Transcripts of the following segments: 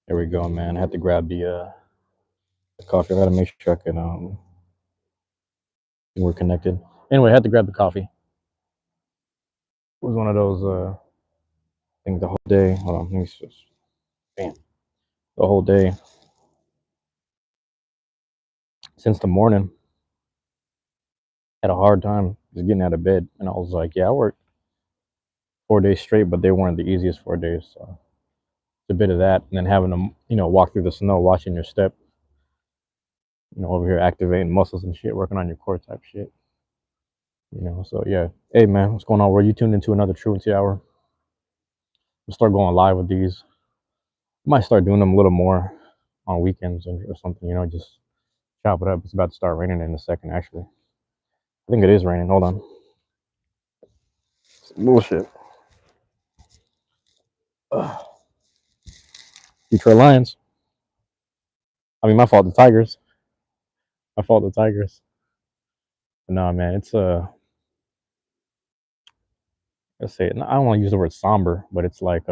There we go, man. I had to grab the coffee. I gotta make sure I can we're connected. Anyway, I had to grab the coffee. It was one of those things the whole day. Hold on, let me just bam. The whole day since the morning, had a hard time just getting out of bed, and I was like, yeah, I worked 4 days straight, but they weren't the easiest 4 days. So it's a bit of that, and then having to walk through the snow, watching your step, over here activating muscles and shit, working on your core type shit. So yeah. Hey man, what's going on? Were you tuned into another Truancy hour? We'll start going live with these. Might start doing them a little more on weekends or something. Just chop it up. It's about to start raining in a second. Actually, I think it is raining. Hold on. Bullshit. Ugh. Detroit Lions. I mean, my fault. The Tigers. My fault. The Tigers. But no, man. It's let's say I don't want to use the word somber, but it's like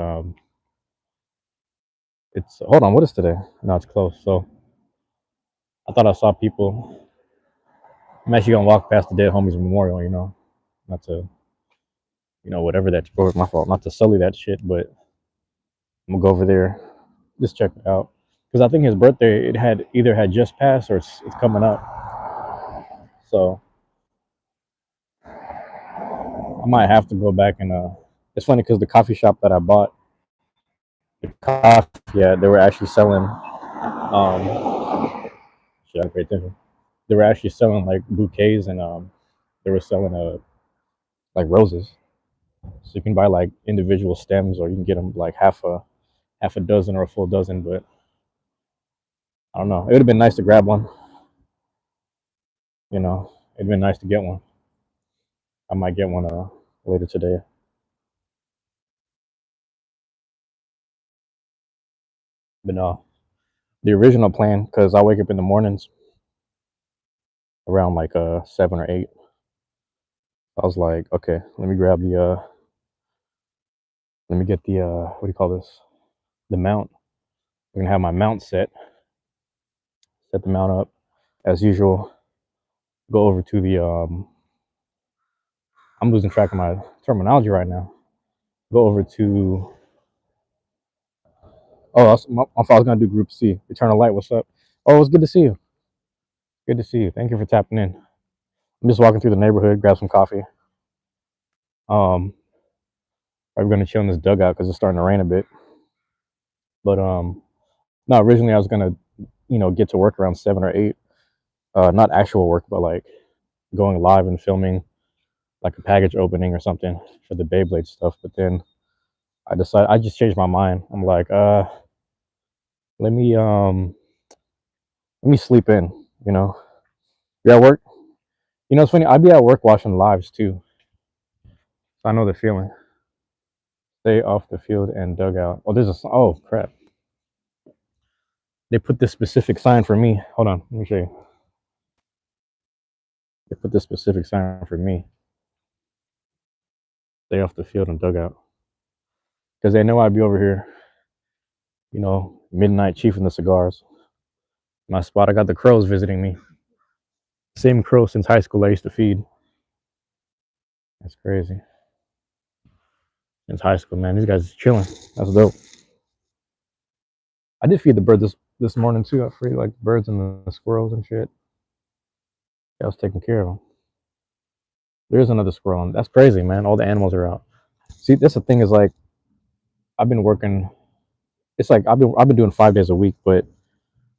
it's hold on. What is today? No, it's close. So I thought I saw people. I'm actually gonna walk past the dead homies memorial. Not to whatever that's for. My fault. Not to sully that shit, but I'm gonna go over there, just check it out, because I think his birthday it had either had just passed or it's coming up. So I might have to go back and it's funny because the coffee shop that I bought the coffee at, they were actually selling shit, I pay attention. They were actually selling like bouquets and they were selling like roses. So you can buy like individual stems or you can get them like half a dozen or a full dozen, but I don't know. It would have been nice to grab one. It'd been nice to get one. I might get one later today. But no, the original plan, because I wake up in the mornings around like 7 or 8. I was like, okay, let me grab let me get the what do you call this? The mount. I'm gonna have my mount set the mount up as usual. Go over to the I'm losing track of my terminology right now. Go over to I was gonna do Group C. Eternal Light, what's up? Oh, it's good to see you. Good to see you. Thank you for tapping in. I'm just walking through the neighborhood, grab some coffee. I'm gonna chill in this dugout because it's starting to rain a bit. But no, originally I was gonna, get to work around 7 or 8. Not actual work, but like going live and filming like a package opening or something for the Beyblade stuff. But then I just changed my mind. I'm like, let me let me sleep in, you know. You're at work? It's funny, I'd be at work watching lives too. So I know the feeling. Stay off the field and dugout. Oh, oh crap. They put this specific sign for me. Hold on, let me show you. They put this specific sign for me. Stay off the field and dugout. Because they know I'd be over here, midnight chiefing the cigars. My spot, I got the crows visiting me. Same crow since high school I used to feed. That's crazy. Since high school, man. These guys chilling. That's dope. I did feed the birds this morning too. I freed like the birds and the squirrels and shit. Yeah, I was taking care of them. There's another squirrel. And that's crazy, man. All the animals are out. See, that's the thing is like I've been working. It's like I've been doing 5 days a week, but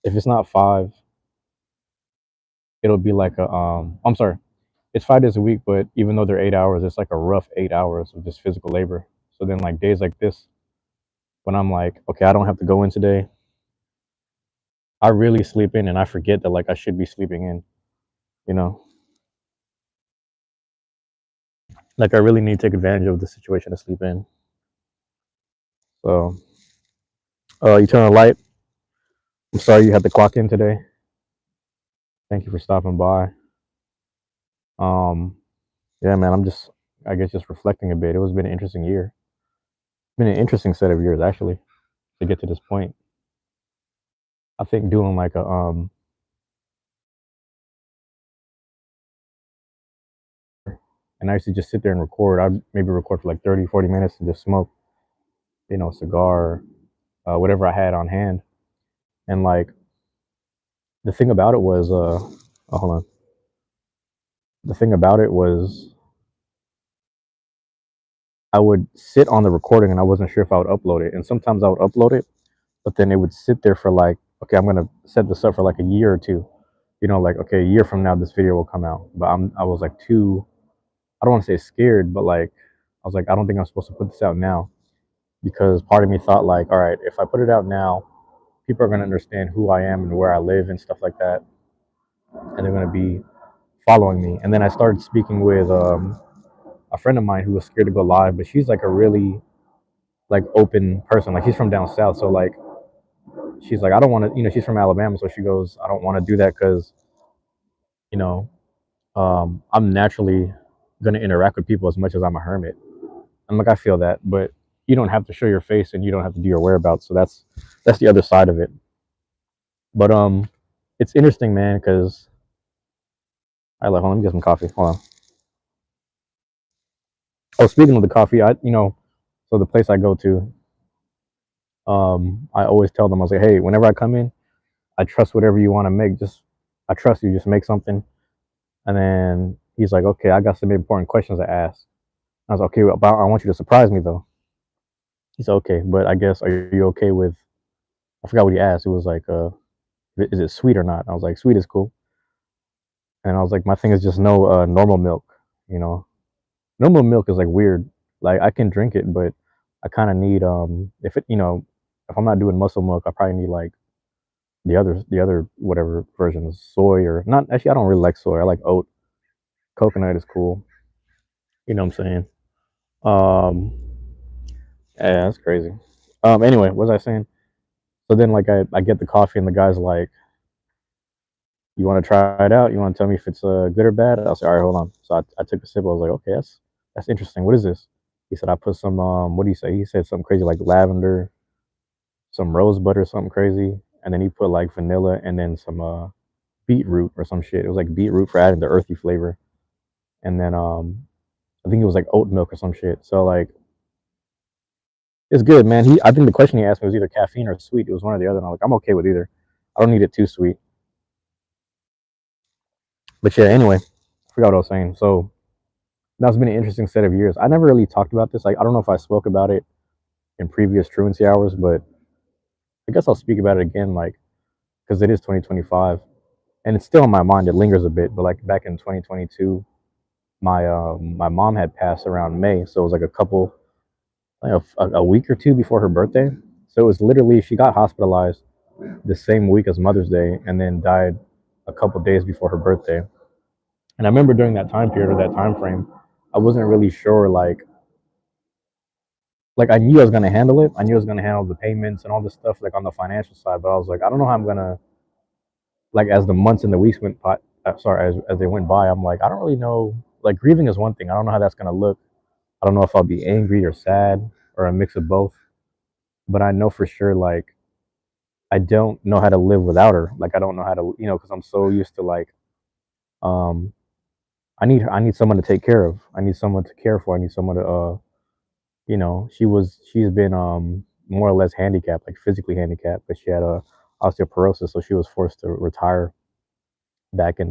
if it's not five, it'll be like a I'm sorry, it's 5 days a week, but even though they're 8 hours, it's like a rough 8 hours of just physical labor. So then like days like this, when I'm like, okay, I don't have to go in today, I really sleep in and I forget that like I should be sleeping in, you know. Like I really need to take advantage of the situation to sleep in. So Eternal Light, I'm sorry you had to clock in today. Thank you for stopping by. Yeah, man, I guess just reflecting a bit. It was been an interesting year. Been an interesting set of years actually to get to this point. I think doing like a and I used to just sit there and record. I'd maybe record for like 30, 40 minutes and just smoke, cigar, whatever I had on hand. And like the thing about it was, hold on. The thing about it was, I would sit on the recording and I wasn't sure if I would upload it. And sometimes I would upload it, but then it would sit there for like, okay, I'm gonna set this up for like a year or two. Like okay, a year from now this video will come out. But I was like too, I don't want to say scared, but like I was like, I don't think I'm supposed to put this out now because part of me thought like, all right, if I put it out now, people are gonna understand who I am and where I live and stuff like that, and they're gonna be following me. And then I started speaking with a friend of mine who was scared to go live, but she's like a really like open person. Like she's from down south, so like she's like, I don't want to, she's from Alabama, so she goes, I don't want to do that because you know I'm naturally gonna interact with people as much as I'm a hermit. I'm like, I feel that, but you don't have to show your face and you don't have to do your whereabouts. So that's the other side of it. But it's interesting, man, because I like, hold on, let me get some coffee. Hold on. Oh, speaking of the coffee, so the place I go to, I always tell them, I was like, hey, whenever I come in, I trust whatever you want to make. I trust you. Just make something. And then he's like, okay, I got some important questions to ask. I was like, okay, but I want you to surprise me though. He said, okay, but I guess are you okay with? I forgot what he asked. It was like, is it sweet or not? I was like, sweet is cool. And I was like, my thing is just no normal milk. You know, normal milk is like weird. Like I can drink it, but I kind of need if I'm not doing muscle milk, I probably need like the other whatever versions, soy or not. Actually, I don't really like soy. I like oat. Coconut is cool. You know what I'm saying? Um, yeah, that's crazy. Anyway, what was I saying? So then, like, I get the coffee, and the guy's like, "You want to try it out? You want to tell me if it's good or bad?" I was like, "All right, hold on." So I took a sip. I was like, "Okay, that's interesting. What is this?" He said, "I put some what do you say?" He said something crazy like lavender, some rose butter, something crazy, and then he put like vanilla and then some beetroot or some shit. It was like beetroot for adding the earthy flavor, and then I think it was like oat milk or some shit. So like it's good, man. I think the question he asked me was either caffeine or sweet. It was one or the other. And I'm like, I'm okay with either. I don't need it too sweet. But yeah, anyway, I forgot what I was saying. So that's been an interesting set of years. I never really talked about this. Like, I don't know if I spoke about it in previous truancy hours, but I guess I'll speak about it again, like, because it is 2025 and it's still in my mind. It lingers a bit, but like back in 2022, my mom had passed around May, so it was like a week or two before her birthday. So it was literally she got hospitalized the same week as Mother's Day and then died a couple days before her birthday. And I remember during that time period or that time frame, I wasn't really sure like I knew I was gonna handle it. I knew I was gonna handle the payments and all this stuff like on the financial side, but I was like, I don't know how I'm gonna like as the months and the weeks went by. Sorry, as they went by, I'm like, I don't really know. Like grieving is one thing. I don't know how that's gonna look. I don't know if I'll be angry or sad or a mix of both. But I know for sure like I don't know how to live without her. Like I don't know how to, because I'm so used to like um I need someone to take care of. I need someone to care for. I need someone to she's been more or less handicapped, like physically handicapped, but she had a osteoporosis, so she was forced to retire back in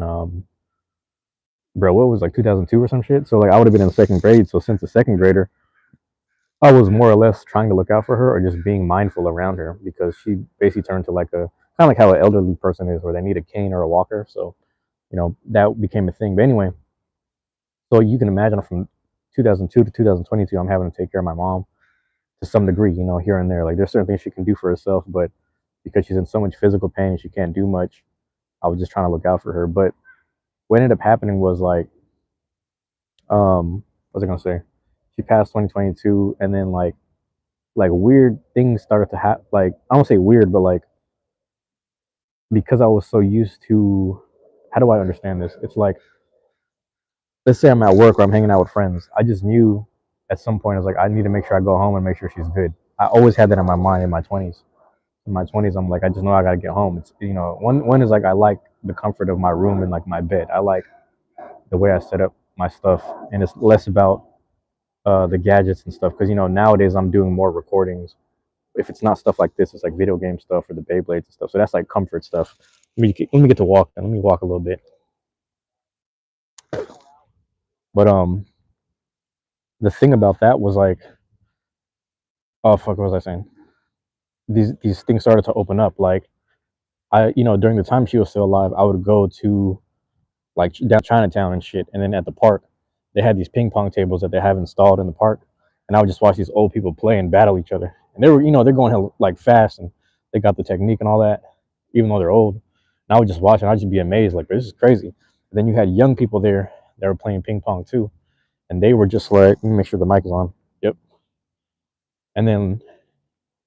bro, what was like 2002 or some shit. So like I would have been in second grade. So since the second grader, I was more or less trying to look out for her or just being mindful around her because she basically turned to like a kind of like how an elderly person is, where they need a cane or a walker. So that became a thing. But anyway, so you can imagine from 2002 to 2022, I'm having to take care of my mom to some degree, here and there. Like there's certain things she can do for herself, but because she's in so much physical pain, she can't do much. I was just trying to look out for her. But what ended up happening was like, what was I gonna say? She passed 2022, and then like weird things started to happen. Like I don't say weird, but like because I was so used to, how do I understand this? It's like, let's say I'm at work or I'm hanging out with friends. I just knew at some point I was like, I need to make sure I go home and make sure she's good. I always had that in my mind in my 20s. In my 20s, I'm like, I just know I gotta get home. It's, one is like I like the comfort of my room and like my bed. I like the way I set up my stuff, and it's less about the gadgets and stuff. Because nowadays I'm doing more recordings. If it's not stuff like this, it's like video game stuff or the Beyblades and stuff. So that's like comfort stuff. Let me get to walk. Let me walk a little bit. But the thing about that was like, oh fuck, what was I saying? These things started to open up. Like during the time she was still alive, I would go to like down Chinatown and shit, and then at the park, they had these ping pong tables that they have installed in the park, and I would just watch these old people play and battle each other, and they were, they're going like fast, and they got the technique and all that, even though they're old. And I would just watch, and I'd just be amazed, like this is crazy. And then you had young people there that were playing ping pong too, and they were just like, let me make sure the mic is on. Yep. And then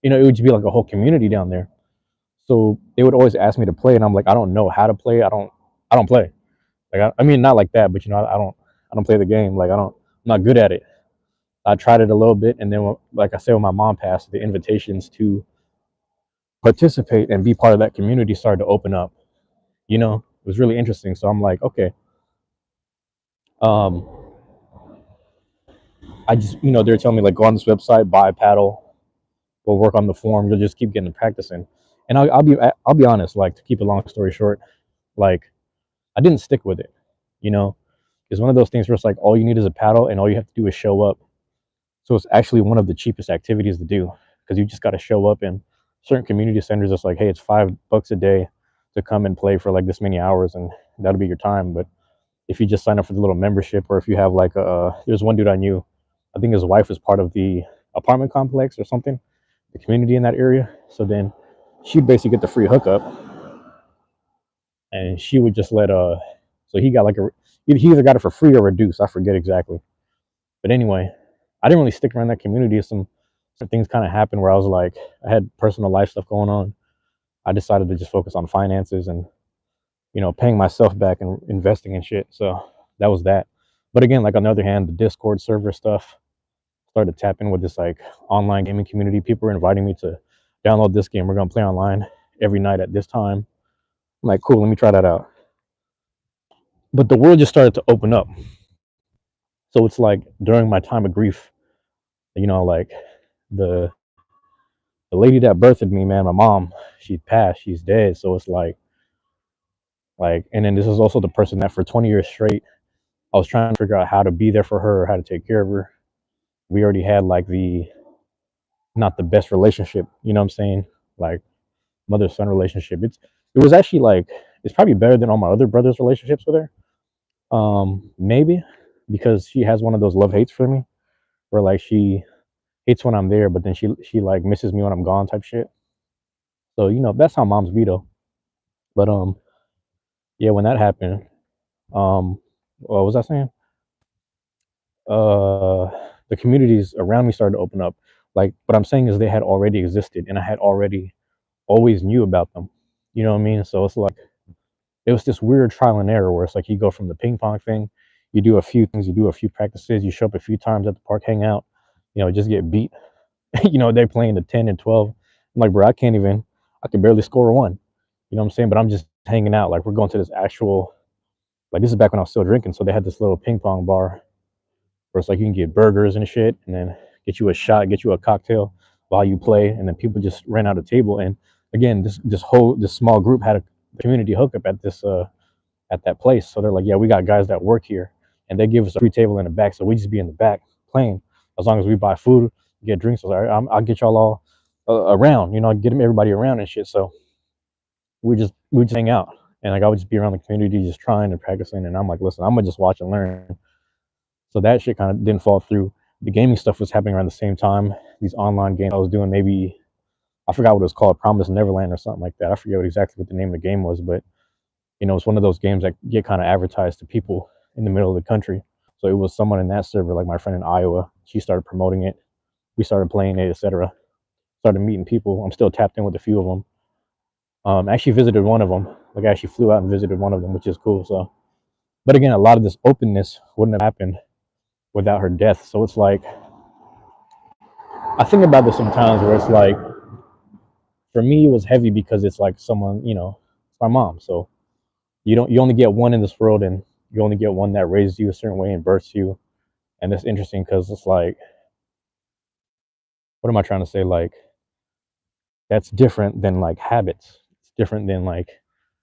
it would just be like a whole community down there. So they would always ask me to play, and I'm like, I don't know how to play. I don't play. Like I mean, not like that, but I don't play the game. Like I'm not good at it. I tried it a little bit, and then like I said, when my mom passed, the invitations to participate and be part of that community started to open up. It was really interesting. So I'm like, okay, um, I just they're telling me like go on this website, buy a paddle, we'll work on the form. You'll just keep getting practicing. And I'll be honest, like to keep a long story short, like I didn't stick with it. You know, it's one of those things where it's like all you need is a paddle, and all you have to do is show up. So it's actually one of the cheapest activities to do because you just got to show up in certain community centers. It's like, hey, it's $5 a day to come and play for like this many hours, and that'll be your time. But if you just sign up for the little membership, or if you have like there's one dude I knew, I think his wife was part of the apartment complex or something, the community in that area. So then she'd basically get the free hookup, and she would just so he got like he either got it for free or reduced. I forget exactly. But anyway, I didn't really stick around that community. Some things kind of happened where I was like, I had personal life stuff going on. I decided to just focus on finances and paying myself back and investing in shit. So that was that. But again, like on the other hand, the Discord server stuff started to tap in with this like online gaming community. People were inviting me to download this game. We're gonna play online every night at this time. I'm like, cool, let me try that out. But the world just started to open up. So it's like during my time of grief, like the the lady that birthed me, man, my mom, she passed, she's dead. So it's like, and then this is also the person that for 20 years straight, I was trying to figure out how to be there for her, how to take care of her. We already had like not the best relationship, you know what I'm saying? Like mother son relationship. It was actually like, it's probably better than all my other brothers' relationships with her. Maybe because she has one of those love hates for me where like she hates when I'm there, but then she like misses me when I'm gone type shit. So, that's how moms be though. But yeah, when that happened, what was I saying? Uh, the communities around me started to open up. Like, what I'm saying is they had already existed, and I had already always knew about them. You know what I mean? So it's like it was this weird trial and error where it's like you go from the ping pong thing, you do a few things, you do a few practices, you show up a few times at the park, hang out, just get beat. They're playing the 10 and 12. I'm like, bro, I can barely score one. You know what I'm saying? But I'm just hanging out. Like, we're going to this actual, like, this is back when I was still drinking. So they had this little ping pong bar where it's like you can get burgers and shit, and then get you a shot, get you a cocktail while you play, and then people just ran out of table. And again, this small group had a community hookup at that place. So they're like, yeah, we got guys that work here, and they give us a free table in the back, so we just be in the back playing as long as we buy food, get drinks. So I'll get y'all all around, get them everybody around and shit. So we just hang out, and like I would just be around the community, just trying and practicing. And I'm like, listen, I'm gonna just watch and learn. So that shit kind of didn't fall through. The gaming stuff was happening around the same time. These online games I was doing, maybe I forgot what it was called, Promise Neverland or something like that. I forget exactly what the name of the game was, but it's one of those games that get kind of advertised to people in the middle of the country. So it was someone in that server, like my friend in Iowa. She started promoting it. We started playing it, etc. Started meeting people. I'm still tapped in with a few of them. Actually visited one of them. Like I actually flew out and visited one of them, which is cool. So, but again, a lot of this openness wouldn't have happened without her death. So it's like I think about this sometimes, where it's like for me, it was heavy because it's like someone, it's my mom. So you only get one in this world, and you only get one that raised you a certain way and births you. And it's interesting because it's like, what am I trying to say? Like, that's different than like habits. It's different than like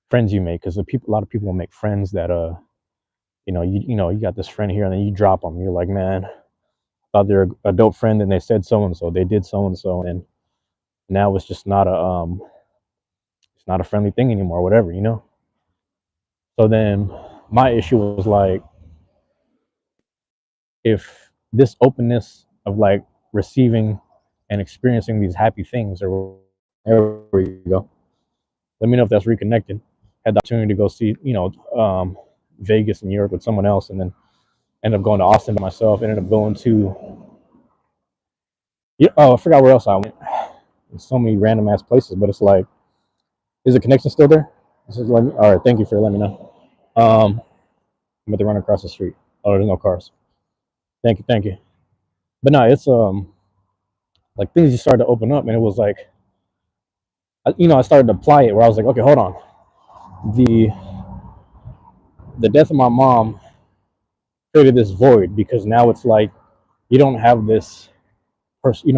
friends you make, because a lot of people will make friends that you got this friend here, and then you drop them. You're like, man, I thought they're a dope friend, and they said so and so, they did so and so, and now it's just not it's not a friendly thing anymore, whatever. So then my issue was like, if this openness of like receiving and experiencing these happy things, or there we go. Let me know if that's reconnected. Had the opportunity to go see, Vegas and New York with someone else, and then ended up going to Austin by myself. Ended up going to, yeah, oh, I forgot where else I went. There's so many random ass places, but it's like, is the connection still there? All right, thank you for letting me know. I'm about to run across the street. Oh, there's no cars. Thank you. But no, it's like things just started to open up, and it was like, I started to apply it where I was like, okay, hold on. The the death of my mom created this void, because now it's like you don't have this person.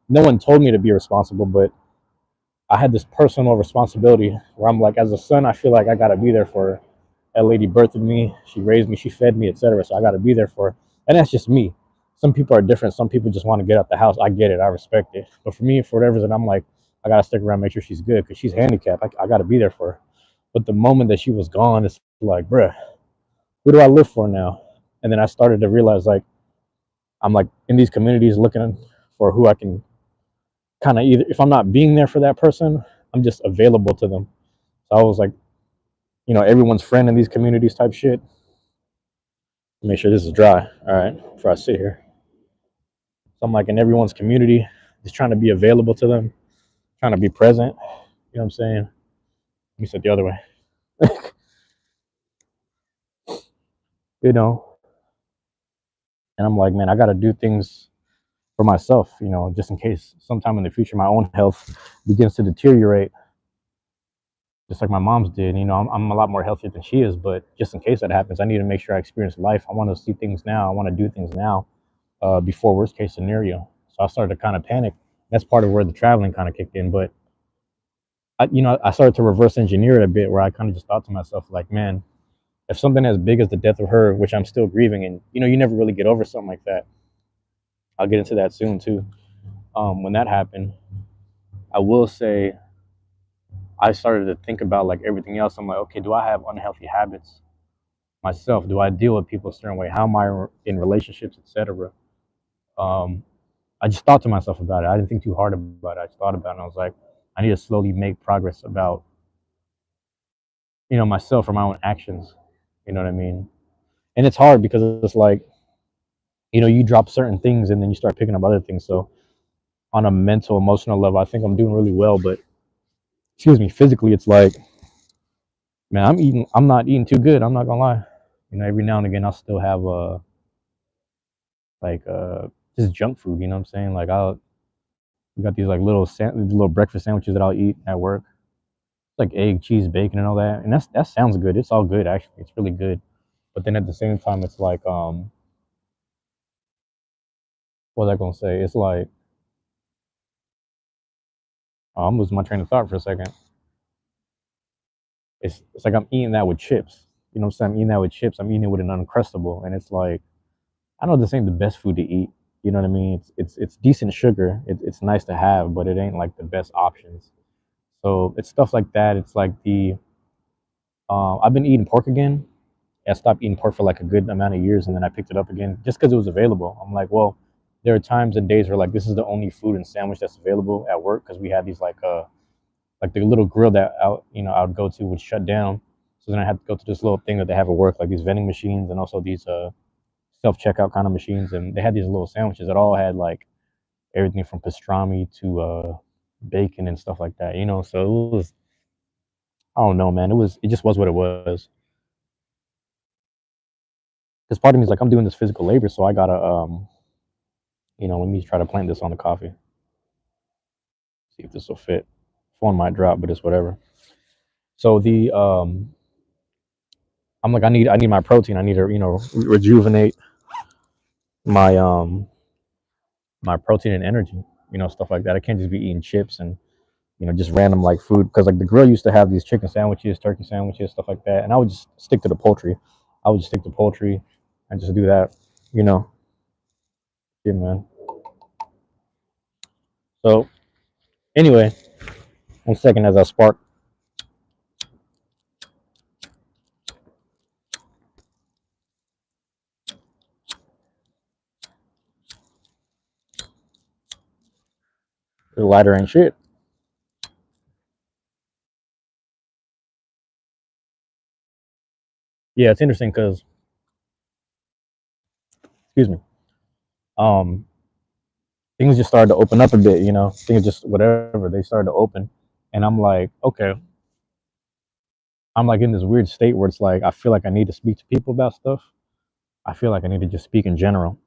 No one told me to be responsible, but I had this personal responsibility where I'm like, as a son, I feel like I gotta be there for her. That lady birthed me, she raised me, she fed me, etc. So I gotta be there for her, and that's just me. Some people are different. Some people just want to get out the house. I get it. I respect it. But for me, for whatever reason, I'm like, I gotta stick around, make sure she's good, because she's handicapped. I gotta be there for her. But the moment that she was gone, it's like, bruh, who do I live for now? And then I started to realize, like, I'm like in these communities looking for who I can kind of, either, if I'm not being there for that person, I'm just available to them. So I was like, everyone's friend in these communities type shit. Make sure this is dry. All right, before I sit here. So I'm like in everyone's community, just trying to be available to them, trying to be present. You know what I'm saying? Let me sit the other way. you know, and I'm like, man, I got to do things for myself, just in case sometime in the future my own health begins to deteriorate, just like my mom's did. I'm a lot more healthier than she is, but just in case that happens, I need to make sure I experience life. I want to see things now. I want to do things now, before worst case scenario. So I started to kind of panic. That's part of where the traveling kind of kicked in. But I started to reverse engineer it a bit, where I kind of just thought to myself, like, man, if something as big as the death of her, which I'm still grieving, and you never really get over something like that. I'll get into that soon too. When that happened, I will say I started to think about like everything else. I'm like, okay, do I have unhealthy habits myself? Do I deal with people a certain way? How am I in relationships, etc.? Um, I just thought to myself about it. I didn't think too hard about it. I just thought about it, and I was like, I need to slowly make progress about myself or my own actions. You know what I mean? And it's hard because it's like, you drop certain things and then you start picking up other things. So on a mental, emotional level, I think I'm doing really well. But excuse me, physically, it's like, man, I'm not eating too good. I'm not gonna lie. Every now and again, I'll still have like just junk food. You know what I'm saying? Like, we got these like little breakfast sandwiches that I'll eat at work, like egg, cheese, bacon, and all that. And that sounds good. It's all good actually. It's really good. But then at the same time, it's like, what was I gonna say? It's like, oh, I'm losing my train of thought for a second. It's like I'm eating that with chips. You know what I'm saying? I'm eating that with chips. I'm eating it with an Uncrustable, and it's like, I know this ain't the best food to eat. You know what I mean? It's decent sugar. It's nice to have, but it ain't like the best options. So it's stuff like that. It's like I've been eating pork again. I stopped eating pork for like a good amount of years, and then I picked it up again just because it was available. I'm like, well, there are times and days where like this is the only food and sandwich that's available at work, because we had these like the little grill that I would go to would shut down. So then I had to go to this little thing that they have at work, like these vending machines, and also these self checkout kind of machines, and they had these little sandwiches that all had like everything from pastrami to bacon and stuff like that. So it was, I don't know, man. It just was what it was. Because part of me is like, I'm doing this physical labor, so I gotta let me try to plant this on the coffee. See if this will fit. Phone might drop, but it's whatever. So the I'm like I need my protein. I need to rejuvenate my my protein and energy. Stuff like that. I can't just be eating chips and just random like food because like the grill used to have these chicken sandwiches, turkey sandwiches, stuff like that, and I would just stick to the poultry. I would just stick to poultry and just do that. You know, yeah, man. So anyway, 1 second as I spark the lighter and shit. Yeah, it's interesting because excuse me, um, things just started to open up a bit. Things just whatever they started to open, and I'm like, okay, I'm like in this weird state where it's like I feel like I need to speak to people about stuff. I feel like I need to just speak in general,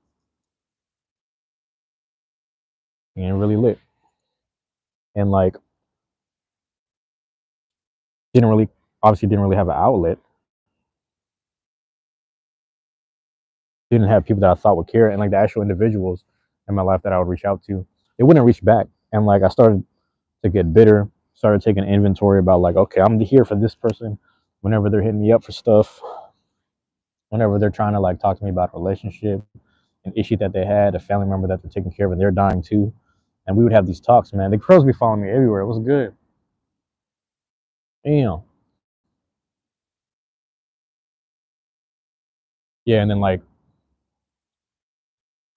and really lit, and like didn't really obviously didn't really have an outlet. Didn't have people that I thought would care, and like the actual individuals in my life that I would reach out to, they wouldn't reach back, and like I started to get bitter. Started taking inventory about like, okay, I'm here for this person whenever they're hitting me up for stuff, whenever they're trying to like talk to me about a relationship, an issue that they had, a family member that they're taking care of, and they're dying too. And we would have these talks, man. The girls be following me everywhere. It was good. Damn. Yeah, and then like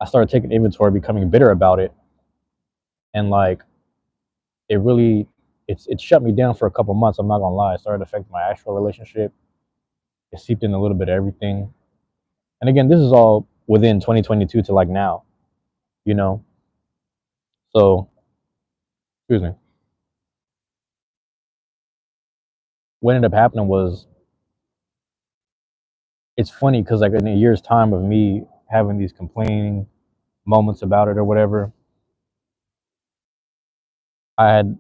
I started taking inventory, becoming bitter about it, and like it really it shut me down for a couple months. I'm not gonna lie. It started affecting my actual relationship. It seeped in a little bit of everything. And again, this is all within 2022 to like now, you know. So excuse me. What ended up happening was it's funny because like in a year's time of me having these complaining moments about it or whatever, I had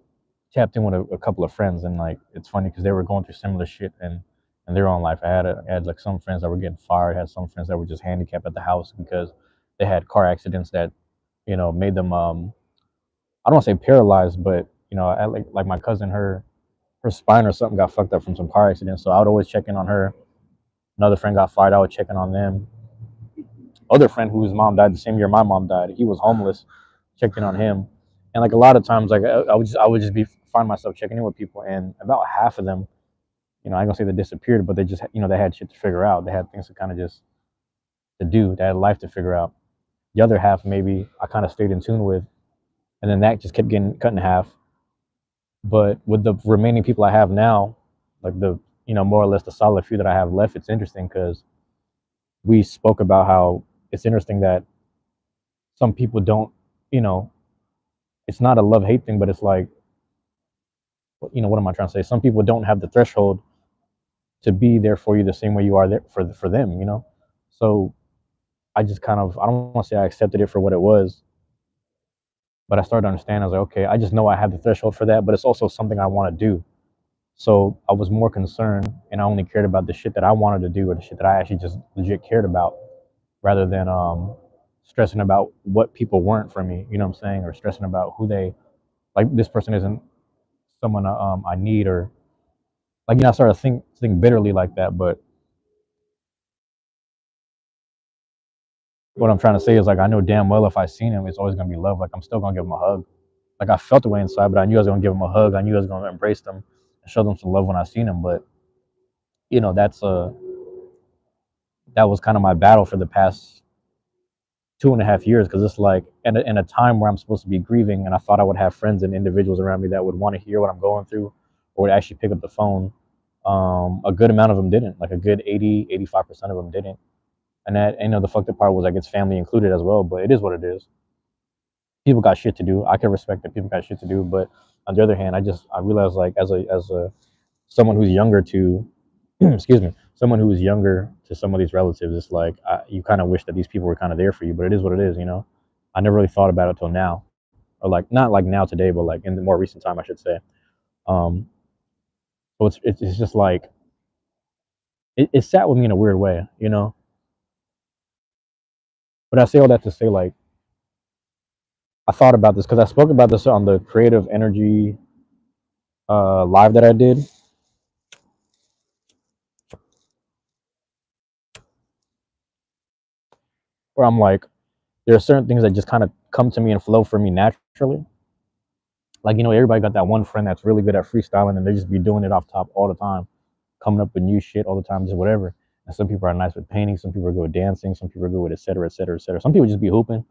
tapped in with a couple of friends, and like it's funny because they were going through similar shit and their own life. I had like some friends that were getting fired. I had some friends that were just handicapped at the house because they had car accidents that made them I don't want to say paralyzed, but I, like my cousin, her spine or something got fucked up from some car accident. So I would always check in on her. Another friend got fired. I would check in on them. Other friend whose mom died the same year my mom died. He was homeless. Checked in on him, and like a lot of times, like I would just be find myself checking in with people, and about half of them, I ain't gonna say they disappeared, but they just they had shit to figure out. They had things to kind of just to do. They had life to figure out. The other half, maybe I kind of stayed in tune with, and then that just kept getting cut in half. But with the remaining people I have now, like the more or less the solid few that I have left, it's interesting because we spoke about how it's interesting that some people don't, you know, it's not a love hate thing, but it's like, what am I trying to say? Some people don't have the threshold to be there for you the same way you are there for them. So I just kind of, I don't want to say I accepted it for what it was, but I started to understand. I was like, okay, I just know I have the threshold for that, but it's also something I want to do. So I was more concerned, and I only cared about the shit that I wanted to do or the shit that I actually just legit cared about, rather than stressing about what people weren't for me. You know what I'm saying? Or stressing about who they like. This person isn't someone I need, or like I started to think bitterly like that. But what I'm trying to say is like I know damn well if I seen him, it's always gonna be love. Like I'm still gonna give him a hug. Like I felt the way inside, but I knew I was gonna give him a hug. I knew I was gonna embrace them and show them some love when I seen him. But that was kind of my battle for the past 2.5 years, because it's like in a time where I'm supposed to be grieving, and I thought I would have friends and individuals around me that would want to hear what I'm going through or would actually pick up the phone. A good amount of them didn't. Like a good 80, 85% of them didn't. And that, the fucked up part was like it's family included as well, but it is what it is. People got shit to do. I can respect that people got shit to do, but on the other hand, I realized like as a someone who's younger to excuse me, someone who is younger to some of these relatives, it's like you kind of wish that these people were kind of there for you, but it is what it is. I never really thought about it till now, or like not like now today, but like in the more recent time, I should say. Um, so it's just like it sat with me in a weird way, you know. But I say all that to say, like, I thought about this because I spoke about this on the creative energy live that I did, where I'm like, there are certain things that just kind of come to me and flow for me naturally. Like, you know, everybody got that one friend that's really good at freestyling and they just be doing it off top all the time, coming up with new shit all the time, just whatever. And some people are nice with painting, some people are good with dancing, some people are good with et cetera, et cetera, et cetera. Some people just be hooping.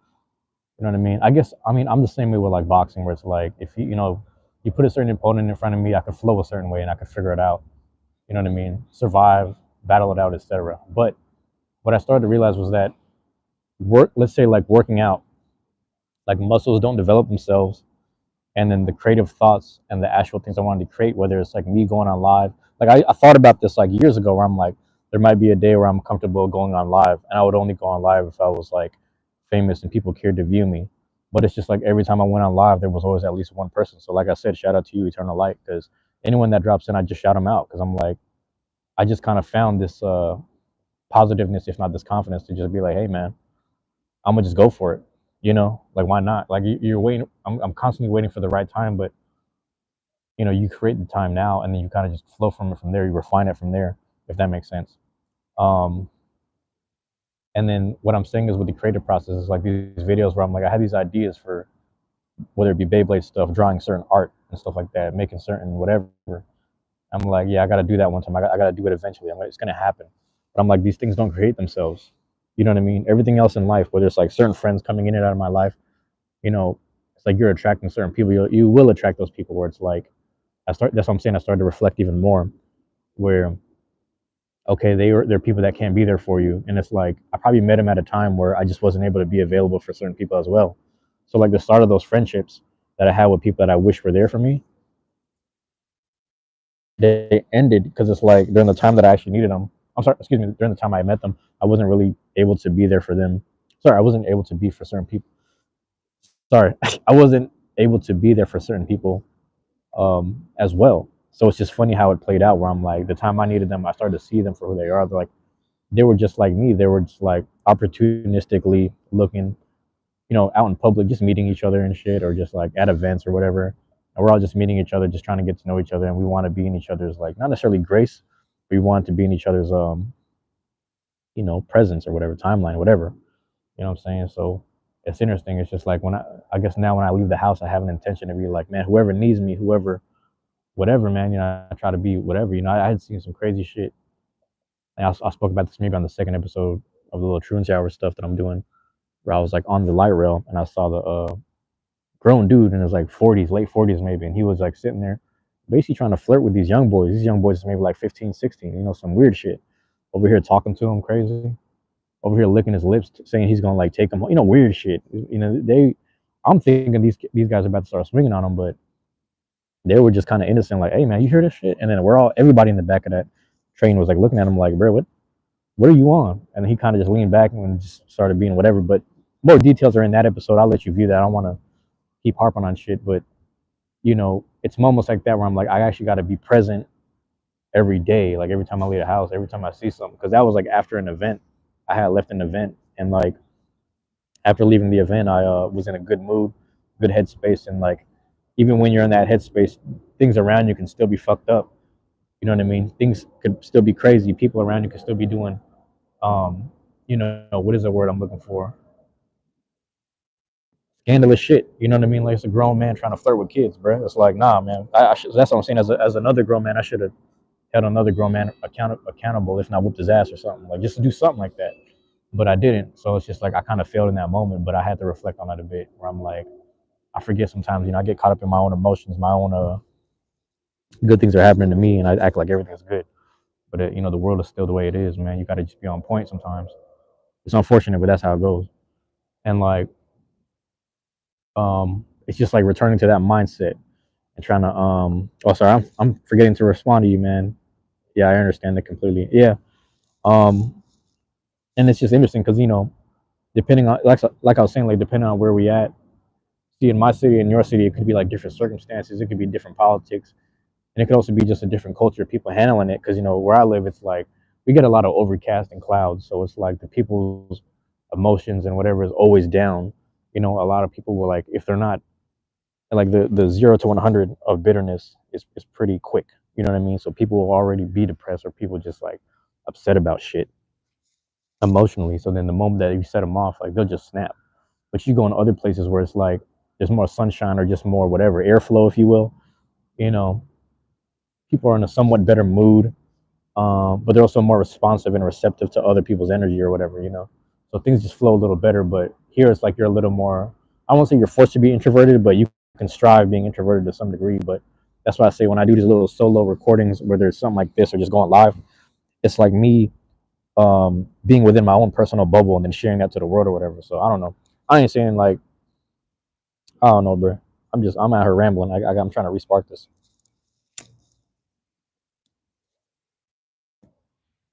You know what I mean? I guess I mean I'm the same way with like boxing, where it's like if you know you put a certain opponent in front of me, I could flow a certain way and I could figure it out. You know what I mean? Survive, battle it out, etc. But what I started to realize was that let's say like working out, like muscles don't develop themselves, and then the creative thoughts and the actual things I wanted to create, whether it's like me going on live. Like I thought about this like years ago where I'm like, there might be a day where I'm comfortable going on live, and I would only go on live if I was like famous and people cared to view me. But it's just like every time I went on live, there was always at least one person. So like I said, shout out to you, Eternal Light, because anyone that drops in, I just shout them out because I'm like, I just kind of found this positiveness, if not this confidence, to just be like, hey man, I'm gonna just go for it. You know, like why not? Like you're waiting. I'm constantly waiting for the right time, but you know, you create the time now, and then you kind of just flow from it from there. You refine it from there, if that makes sense. Um, and then what I'm saying is with the creative process is like these videos where I'm like, I have these ideas for whether it be Beyblade stuff, drawing certain art and stuff like that, making certain whatever. I'm like, yeah, I got to do that one time. I got to do it eventually. I'm like, it's gonna happen. But I'm like, these things don't create themselves. You know what I mean? Everything else in life, whether it's like certain friends coming in and out of my life, you know, it's like you're attracting certain people. You will attract those people where it's like That's what I'm saying. I started to reflect even more. Where okay, they're people that can't be there for you, and it's like I probably met them at a time where I just wasn't able to be available for certain people as well. So like the start of those friendships that I had with people that I wish were there for me, they ended because it's like during the time that I actually needed them. I'm sorry, excuse me. During the time I met them, I wasn't really able to be there for them. Sorry, I wasn't able to be for certain people. Sorry, I wasn't able to be there for certain people as well. So it's just funny how it played out. Where I'm like, the time I needed them, I started to see them for who they are. They're like, they were just like me. They were just like opportunistically looking, you know, out in public, just meeting each other and shit, or just like at events or whatever. And we're all just meeting each other, just trying to get to know each other, and we want to be in each other's like not necessarily grace, but we want to be in each other's you know, presence or whatever, timeline, whatever. You know what I'm saying? So it's interesting. It's just like I guess now when I leave the house, I have an intention to be like, man, whoever needs me, whoever, whatever, man. You know, I try to be whatever. You know, I had seen some crazy shit. And I spoke about this maybe on the second episode of the little Truancy hour stuff that I'm doing, where I was like on the light rail and I saw the grown dude in his like 40s, late 40s maybe, and he was like sitting there, basically trying to flirt with these young boys. These young boys maybe like 15, 16. You know, some weird shit. Over here talking to him crazy. Over here licking his lips, saying he's gonna like take him. You know, weird shit. You know, I'm thinking these guys are about to start swinging on him, but they were just kind of innocent, like, "Hey man, you hear this shit?" And then everybody in the back of that train was like looking at him, like, "Bro, what are you on?" And he kind of just leaned back and just started being whatever. But more details are in that episode. I'll let you view that. I don't want to keep harping on shit, but you know, it's moments like that where I'm like, I actually got to be present every day, like every time I leave the house, every time I see something, because that was like after an event. I had left an event, and like after leaving the event, I was in a good mood, good headspace, and like even when you're in that headspace, things around you can still be fucked up. You know what I mean? Things could still be crazy. People around you could still be doing, you know, what is the word I'm looking for? Scandalous shit. You know what I mean? Like it's a grown man trying to flirt with kids, bro. It's like, nah, man. That's what I'm saying. As another grown man, I should have held another grown man accountable, if not whooped his ass or something. Like just to do something like that. But I didn't. So it's just like I kind of failed in that moment. But I had to reflect on that a bit. Where I'm like, I forget sometimes. You know, I get caught up in my own emotions, my own good things are happening to me, and I act like everything's good. But you know, the world is still the way it is, man. You got to just be on point sometimes. It's unfortunate, but that's how it goes. And like, it's just like returning to that mindset and trying to oh sorry, I'm forgetting to respond to you, man. Yeah, I understand it completely. Yeah. Um and it's just interesting because you know, depending on like I was saying, like depending on where we at, see in my city, in your city, it could be like different circumstances, it could be different politics, And it could also be just a different culture of people handling it. Because where I live, it's like we get a lot of overcast and clouds, so it's like the people's emotions and whatever is always down. A lot of people will, like, if they're not like, the 0 to 100 of bitterness is pretty quick. You know what I mean? So people will already be depressed, or people just like upset about shit emotionally. So then the moment that you set them off, like, they'll just snap. But you go in other places where it's like there's more sunshine, or just more whatever airflow, if you will. You know, people are in a somewhat better mood, but they're also more responsive and receptive to other people's energy or whatever. So things just flow a little better. But here it's like you're a little more. I won't say you're forced to be introverted, but you can strive being introverted to some degree. But that's why I say when I do these little solo recordings where there's something like this or just going live, it's like me being within my own personal bubble and then sharing that to the world or whatever. So I don't know. I ain't saying like, I don't know, bro. I'm out here rambling. I'm trying to respark this.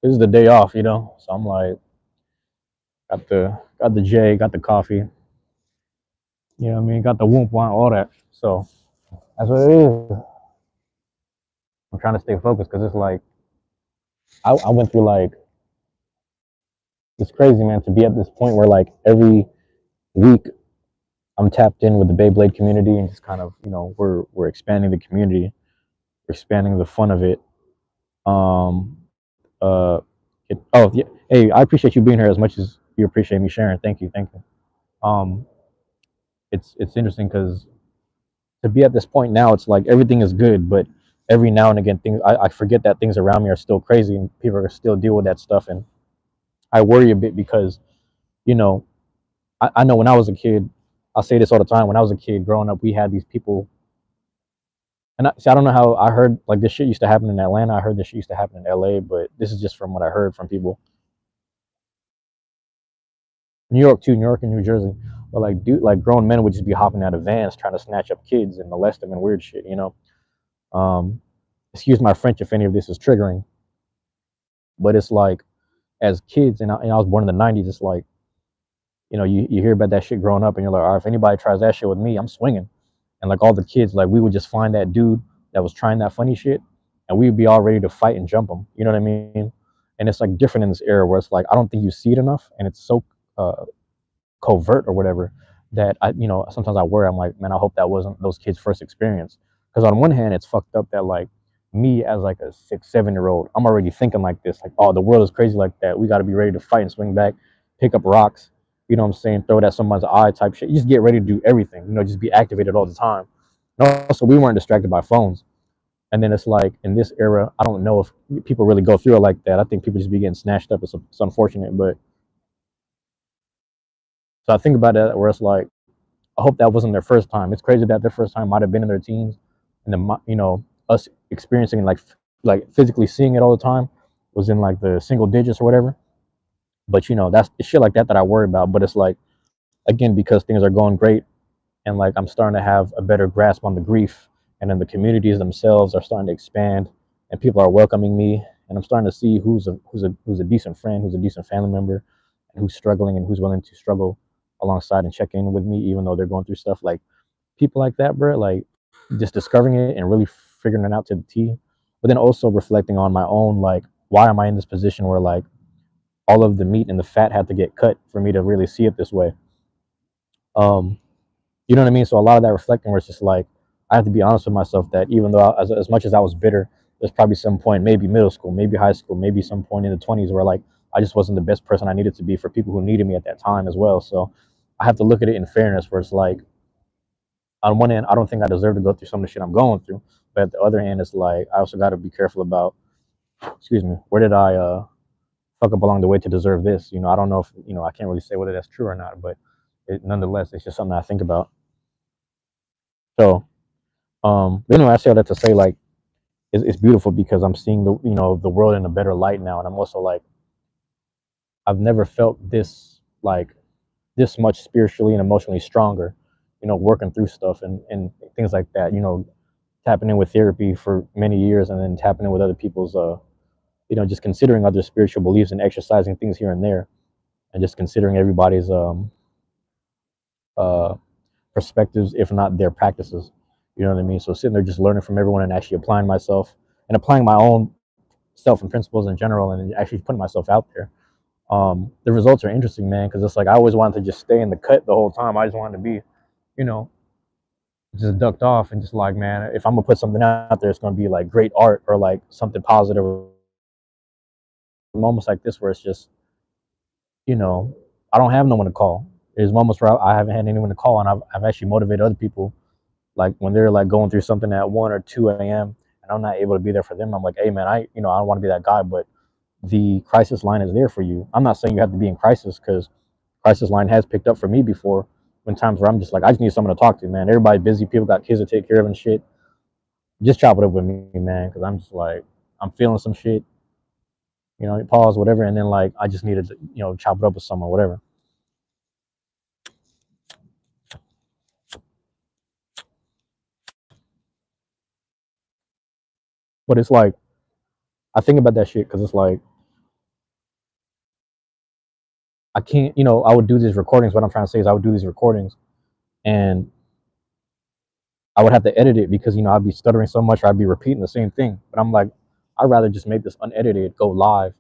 This is the day off. So I'm like, got the J, got the coffee. You know what I mean? Got the whoop on, all that. So that's what it is. I'm trying to stay focused because it's like I went through like, it's crazy, man, to be at this point where like every week I'm tapped in with the Beyblade community, and just kind of, we're expanding the community, we're expanding the fun of it. Um, uh, oh yeah, hey, I appreciate you being here as much as you appreciate me sharing. Thank you, thank you. Um, it's interesting because to be at this point now, it's like everything is good, but every now and again, things I forget that things around me are still crazy, and people are still deal with that stuff, and I worry a bit because you know I know when I was a kid, I'll say this all the time. When I was a kid growing up, we had these people, and I don't know how I heard like this shit used to happen in Atlanta. I heard this shit used to happen in LA, but this is just from what I heard from people. New York too, New York and New Jersey. But like, dude, like grown men would just be hopping out of vans trying to snatch up kids and molest them and weird shit. Um, excuse my French if any of this is triggering, but it's like as kids, and I was born in the '90s. It's like you hear about that shit growing up, and you're like, all right, if anybody tries that shit with me, I'm swinging. And like all the kids, like we would just find that dude that was trying that funny shit, and we would be all ready to fight and jump him. You know what I mean? And it's like different in this era where it's like I don't think you see it enough, and it's so covert or whatever that sometimes I worry. I'm like, man, I hope that wasn't those kids' first experience. Because on one hand, it's fucked up that like me as like a 6, 7 year old, I'm already thinking like this, like, oh, the world is crazy like that. We got to be ready to fight and swing back, pick up rocks. You know what I'm saying? Throw it at someone's eye type shit. You just get ready to do everything. Just be activated all the time. And also, we weren't distracted by phones. And then it's like in this era, I don't know if people really go through it like that. I think people just be getting snatched up. It's unfortunate, but so I think about it where it's like I hope that wasn't their first time. It's crazy that their first time might have been in their teens, and then us experiencing like physically seeing it all the time was in like the single digits or whatever. But that's it's shit like that that I worry about. But it's like again because things are going great, and like I'm starting to have a better grasp on the grief, and then the communities themselves are starting to expand, and people are welcoming me, and I'm starting to see who's a decent friend, who's a decent family member, and who's struggling and who's willing to struggle alongside and check in with me even though they're going through stuff. Like people like that, bro, like just discovering it and really figuring it out to the T. But then also reflecting on my own, like, why am I in this position where like all of the meat and the fat had to get cut for me to really see it this way? Um, you know what I mean? So a lot of that reflecting where it's just like I have to be honest with myself that even though as much as I was bitter, there's probably some point, maybe middle school, maybe high school, maybe some point in the 20s where like I just wasn't the best person I needed to be for people who needed me at that time as well. So I have to look at it in fairness where it's like on one hand, I don't think I deserve to go through some of the shit I'm going through. But at the other hand, it's like I also got to be careful about, excuse me, where did I fuck up along the way to deserve this? I don't know if I can't really say whether that's true or not, but nonetheless, it's just something I think about. So, I say all that to say like it's beautiful because I'm seeing the world in a better light now, and I'm also like I've never felt this like this much spiritually and emotionally stronger. Working through stuff and things like that. Tapping in with therapy for many years and then tapping in with other people's just considering other spiritual beliefs and exercising things here and there and just considering everybody's uh perspectives if not their practices. You know what I mean? So sitting there just learning from everyone and actually applying myself and applying my own self and principles in general and actually putting myself out there. The results are interesting, man, because it's like I always wanted to just stay in the cut the whole time. I just wanted to be, you know, just ducked off and just like, man, if I'm gonna put something out there, it's gonna be like great art or like something positive. Moments like this where it's just, you know, I don't have no one to call. There's moments where I haven't had anyone to call, and I've actually motivated other people. Like when they're like going through something at 1 or 2 a.m. and I'm not able to be there for them, I'm like, hey man, I don't want to be that guy, but the crisis line is there for you. I'm not saying you have to be in crisis because crisis line has picked up for me before when times where I'm just like, I just need someone to talk to, man. Everybody's busy, people got kids to take care of and shit. Just chop it up with me, man, because I'm just like, I'm feeling some shit, pause, whatever, and then like I just needed to, chop it up with someone, whatever. But it's like I think about that shit because it's like I can't, I would do these recordings. What I'm trying to say is I would do these recordings and I would have to edit it because I'd be stuttering so much or I'd be repeating the same thing. But I'm like, I'd rather just make this unedited, go live,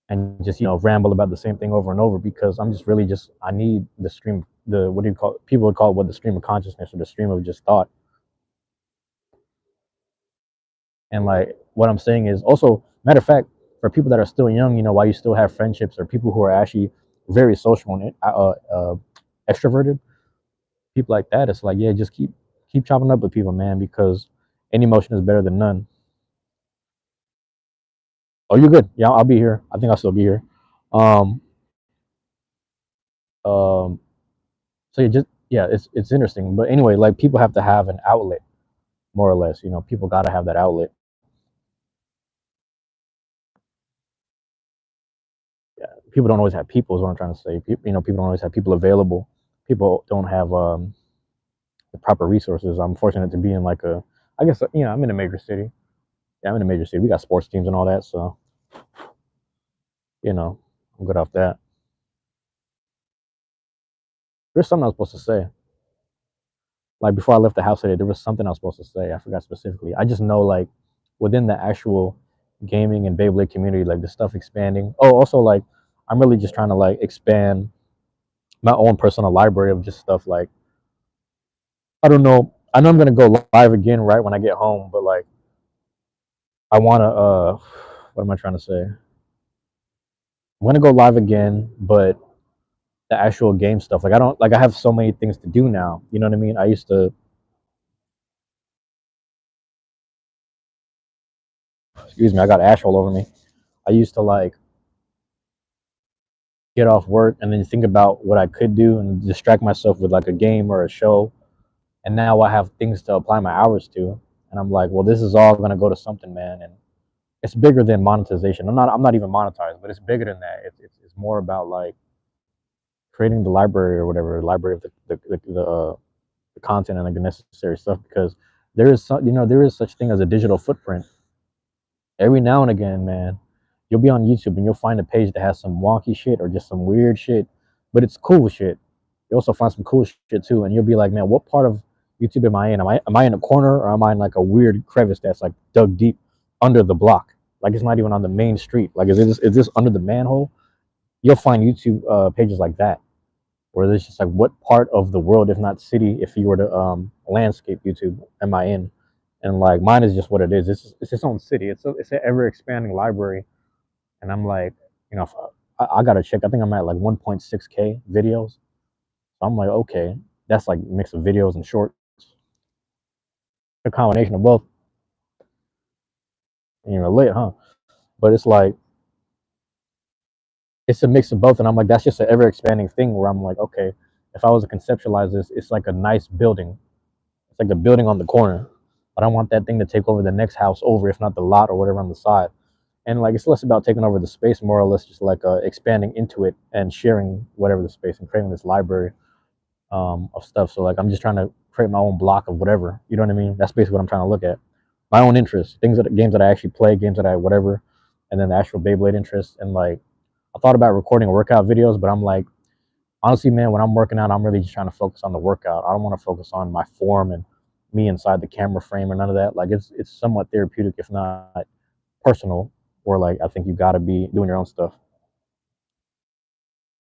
and just ramble about the same thing over and over because I'm just really just I need the stream, the what do you call it? People would call it what, the stream of consciousness or the stream of just thought. And like what I'm saying is also, matter of fact, for people that are still young, while you still have friendships or people who are actually very social and extroverted, people like that, it's like, yeah, just keep chopping up with people, man, because any emotion is better than none. Oh, you're good. Yeah, I'll be here. I think I'll still be here. Um, um, so you just yeah, it's interesting. But anyway, like people have to have an outlet, more or less. People got to have that outlet. Yeah, people don't always have people. Is what I'm trying to say. People don't always have people available. People don't have the proper resources. I'm fortunate to be in like I guess I'm in a major city. Yeah, I'm in a major city. We got sports teams and all that, so I'm good off that. There's something I was supposed to say. Like before I left the house today, there was something I was supposed to say. I forgot specifically. I just know like within the actual gaming and Beyblade community, like the stuff expanding. Oh, also like I'm really just trying to like expand my own personal library of just stuff. Like I don't know. I know I'm gonna go live again right when I get home, but like I wanna what am I trying to say? I wanna go live again, but the actual game stuff. Like I don't like I have so many things to do now. You know what I mean? I used to excuse me, I got ash all over me. I used to like get off work and then think about what I could do and distract myself with like a game or a show. And now I have things to apply my hours to. And I'm like, well, this is all gonna go to something, man. And it's bigger than monetization. I'm not even monetized, but it's bigger than that. It's more about like creating the library or whatever, the library of the content and like the necessary stuff because there is such thing as a digital footprint. Every now and again, man, you'll be on YouTube and you'll find a page that has some wonky shit or just some weird shit, but it's cool shit. You also find some cool shit too, and you'll be like, man, what part of YouTube am I in? Am I in a corner or am I in like a weird crevice that's like dug deep under the block? Like it's not even on the main street. Like is this under the manhole? You'll find YouTube pages like that where there's just like what part of the world, if not city, if you were to landscape YouTube, am I in? And like mine is just what it is. It's its own city. It's an ever expanding library, and I'm like, if I gotta check. I think I'm at like 1.6K videos. So I'm like, okay, that's like a mix of videos and shorts, a combination of both. And you're lit, huh? But it's like it's a mix of both, and I'm like, that's just an ever expanding thing where I'm like, okay, if I was to conceptualize this, it's like a nice building. It's like a building on the corner, but I want that thing to take over the next house over, if not the lot or whatever on the side. And like it's less about taking over the space, more or less just like expanding into it and sharing whatever the space and creating this library of stuff. So like I'm just trying to create my own block of whatever. You know what I mean? That's basically what I'm trying to look at. My own interests, games that I actually play, games that I whatever, and then the actual Beyblade interests. And like I thought about recording workout videos, but I'm like, honestly, man, when I'm working out, I'm really just trying to focus on the workout. I don't want to focus on my form and me inside the camera frame or none of that. Like it's somewhat therapeutic, if not personal, or like I think you got to be doing your own stuff.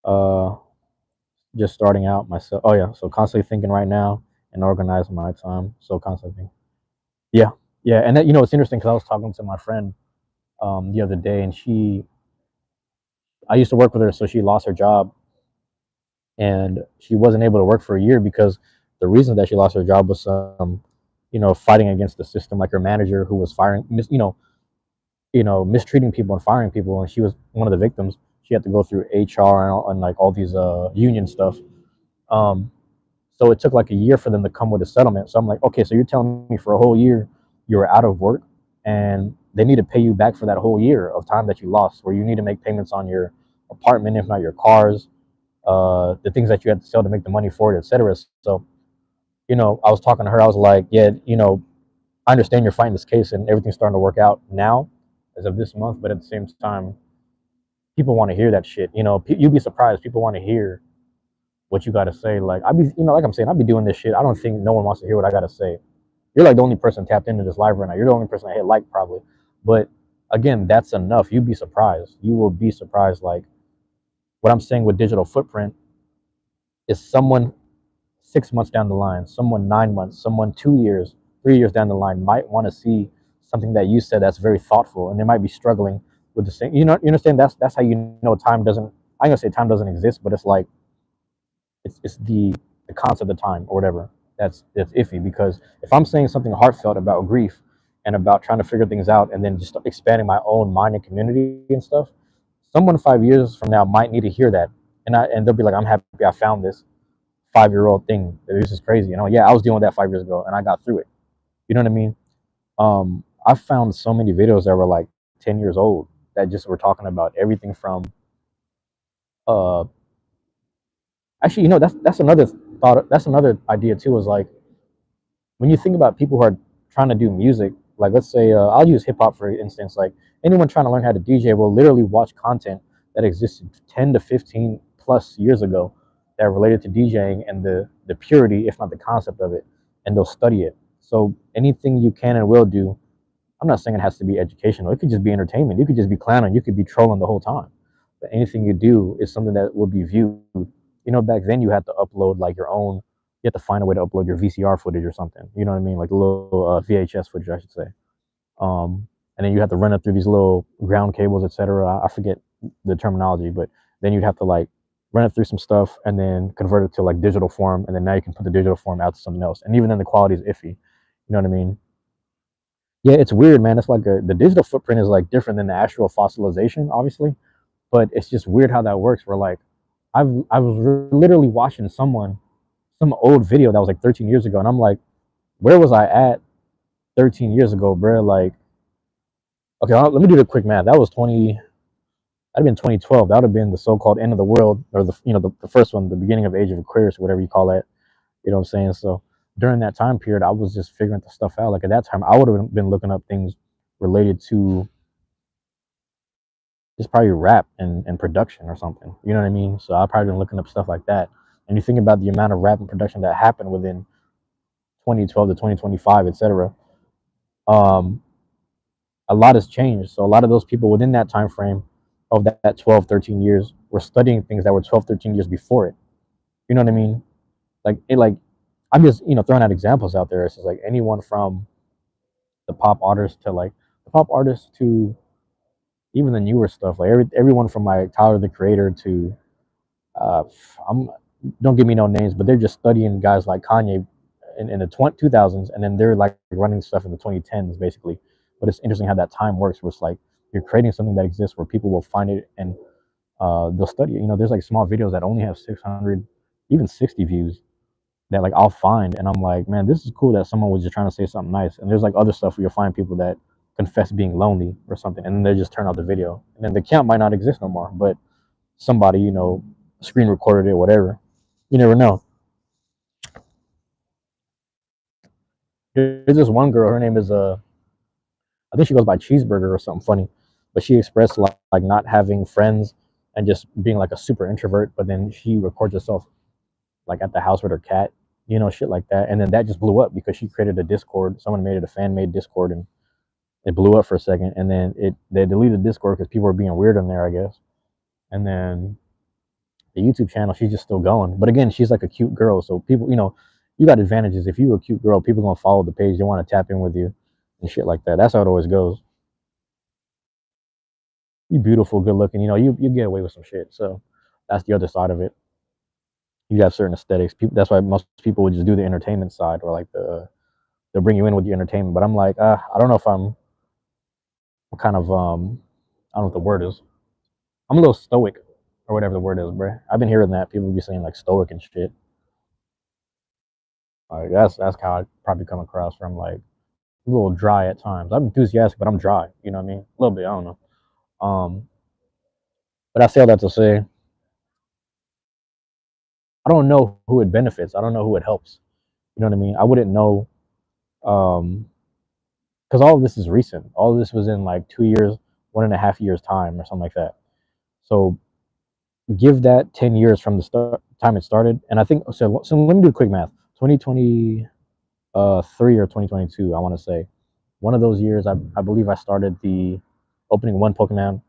Uh, just starting out myself. Oh yeah, so constantly thinking right now and organizing my time. So constantly thinking. Yeah, yeah, and that, it's interesting because I was talking to my friend the other day, and I used to work with her, so she lost her job, and she wasn't able to work for a year because the reason that she lost her job was fighting against the system, like her manager who was firing, mistreating people and firing people, and she was one of the victims. She had to go through HR and like all these union stuff. Um, so it took like a year for them to come with a settlement. So I'm like, okay, so you're telling me for a whole year you were out of work, and they need to pay you back for that whole year of time that you lost, where you need to make payments on your apartment, if not your cars, the things that you had to sell to make the money for it, etc. So, I was talking to her. I was like, yeah, I understand you're fighting this case and everything's starting to work out now as of this month, but at the same time, people want to hear that shit. You'd be surprised. People want to hear what you got to say. Like, like I'm saying, I'd be doing this shit. I don't think no one wants to hear what I got to say. You're like the only person tapped into this live right now. You're the only person that hit like probably. But again, that's enough. You'd be surprised. You will be surprised. Like, what I'm saying with digital footprint is someone 6 months down the line, someone 9 months, someone 2 years, 3 years down the line might want to see something that you said that's very thoughtful, and they might be struggling with the same. You understand? That's how you know time doesn't. I'm gonna say time doesn't exist, but it's like it's the concept of time or whatever that's iffy, because if I'm saying something heartfelt about grief and about trying to figure things out and then just expanding my own mind and community and stuff, someone 5 years from now might need to hear that, and they'll be like, I'm happy I found this 5-year-old thing. This is crazy. Yeah, I was dealing with that 5 years ago and I got through it. You know what I mean? I found so many videos that were like 10 years old that just were talking about everything from uh actually, that's another thought. That's another idea too, is like when you think about people who are trying to do music, like let's say I'll use hip hop for instance. Like anyone trying to learn how to DJ will literally watch content that existed 10 to 15 plus years ago that related to DJing and the purity, if not the concept of it, and they'll study it. So anything you can and will do, I'm not saying it has to be educational. It could just be entertainment. You could just be clowning. You could be trolling the whole time. But anything you do is something that will be viewed. Back then you had to upload like your own. You have to find a way to upload your VCR footage or something. You know what I mean? Like a little VHS footage, I should say. And then you have to run it through these little ground cables, etc. I forget the terminology, but then you'd have to like run it through some stuff and then convert it to like digital form, and then now you can put the digital form out to something else. And even then, the quality is iffy. You know what I mean? Yeah, it's weird, man. It's like the digital footprint is like different than the actual fossilization, obviously, but it's just weird how that works. Where like I was literally watching some old video that was like 13 years ago, and I'm like, where was I at 13 years ago, bro? Like, okay, let me do the quick math. That was 20. That'd have been 2012. That would have been the so-called end of the world, or the first one, the beginning of Age of Aquarius, or whatever you call that. You know what I'm saying? So during that time period, I was just figuring the stuff out. Like at that time, I would have been looking up things related to just probably rap and production or something. You know what I mean? So I've probably been looking up stuff like that. And you think about the amount of rap and production that happened within 2012 to 2025, etc. Um, a lot has changed. So a lot of those people within that time frame of that 12, 13 years were studying things that were 12, 13 years before it. You know what I mean? I'm just, throwing out examples out there. It's just like anyone from the pop artists to like the pop artists to even the newer stuff. Like everyone from like Tyler the Creator to uh, I'm don't give me no names, but they're just studying guys like Kanye in the 2000s, and then they're like running stuff in the 2010s basically. But it's interesting how that time works, where it's like you're creating something that exists where people will find it and they'll study it. There's like small videos that only have 600, even 60 views that like I'll find, and I'm like, man, this is cool that someone was just trying to say something nice. And there's like other stuff where you'll find people that confess being lonely or something, and then they just turn out the video, and then the account might not exist no more, but somebody screen recorded it, whatever. You never know. There's this one girl. Her name is I think she goes by Cheeseburger or something funny, but she expressed like not having friends and just being like a super introvert. But then she records herself like at the house with her cat, shit like that. And then that just blew up because she created a Discord. Someone made it, a fan made Discord, and it blew up for a second. And then they deleted Discord because people were being weird in there, I guess. And then the YouTube channel, she's just still going. But again, she's like a cute girl, so people, you got advantages. If you're a cute girl, people gonna follow the page. They want to tap in with you and shit like that. That's how it always goes. You beautiful, good looking, you get away with some shit. So that's the other side of it. You have certain aesthetics. People, that's why most people would just do the entertainment side, or like they'll bring you in with your entertainment. But I'm like, I don't know if I'm kind of I don't know what the word is. I'm a little stoic, or whatever the word is, bro. I've been hearing that people be saying like stoic and shit. Like that's how I probably come across from, like, a little dry at times. I'm enthusiastic, but I'm dry. You know what I mean? A little bit. I don't know. Um, but I say all that to say, I don't know who it benefits. I don't know who it helps. You know what I mean? I wouldn't know, because all of this is recent. All of this was in like 2 years, 1.5 years time, or something like that. So give that 10 years from the time it started, and I think so. So let me do quick math. 2023 or 2022, I want to say. One of those years, I believe I started the opening one Pokemon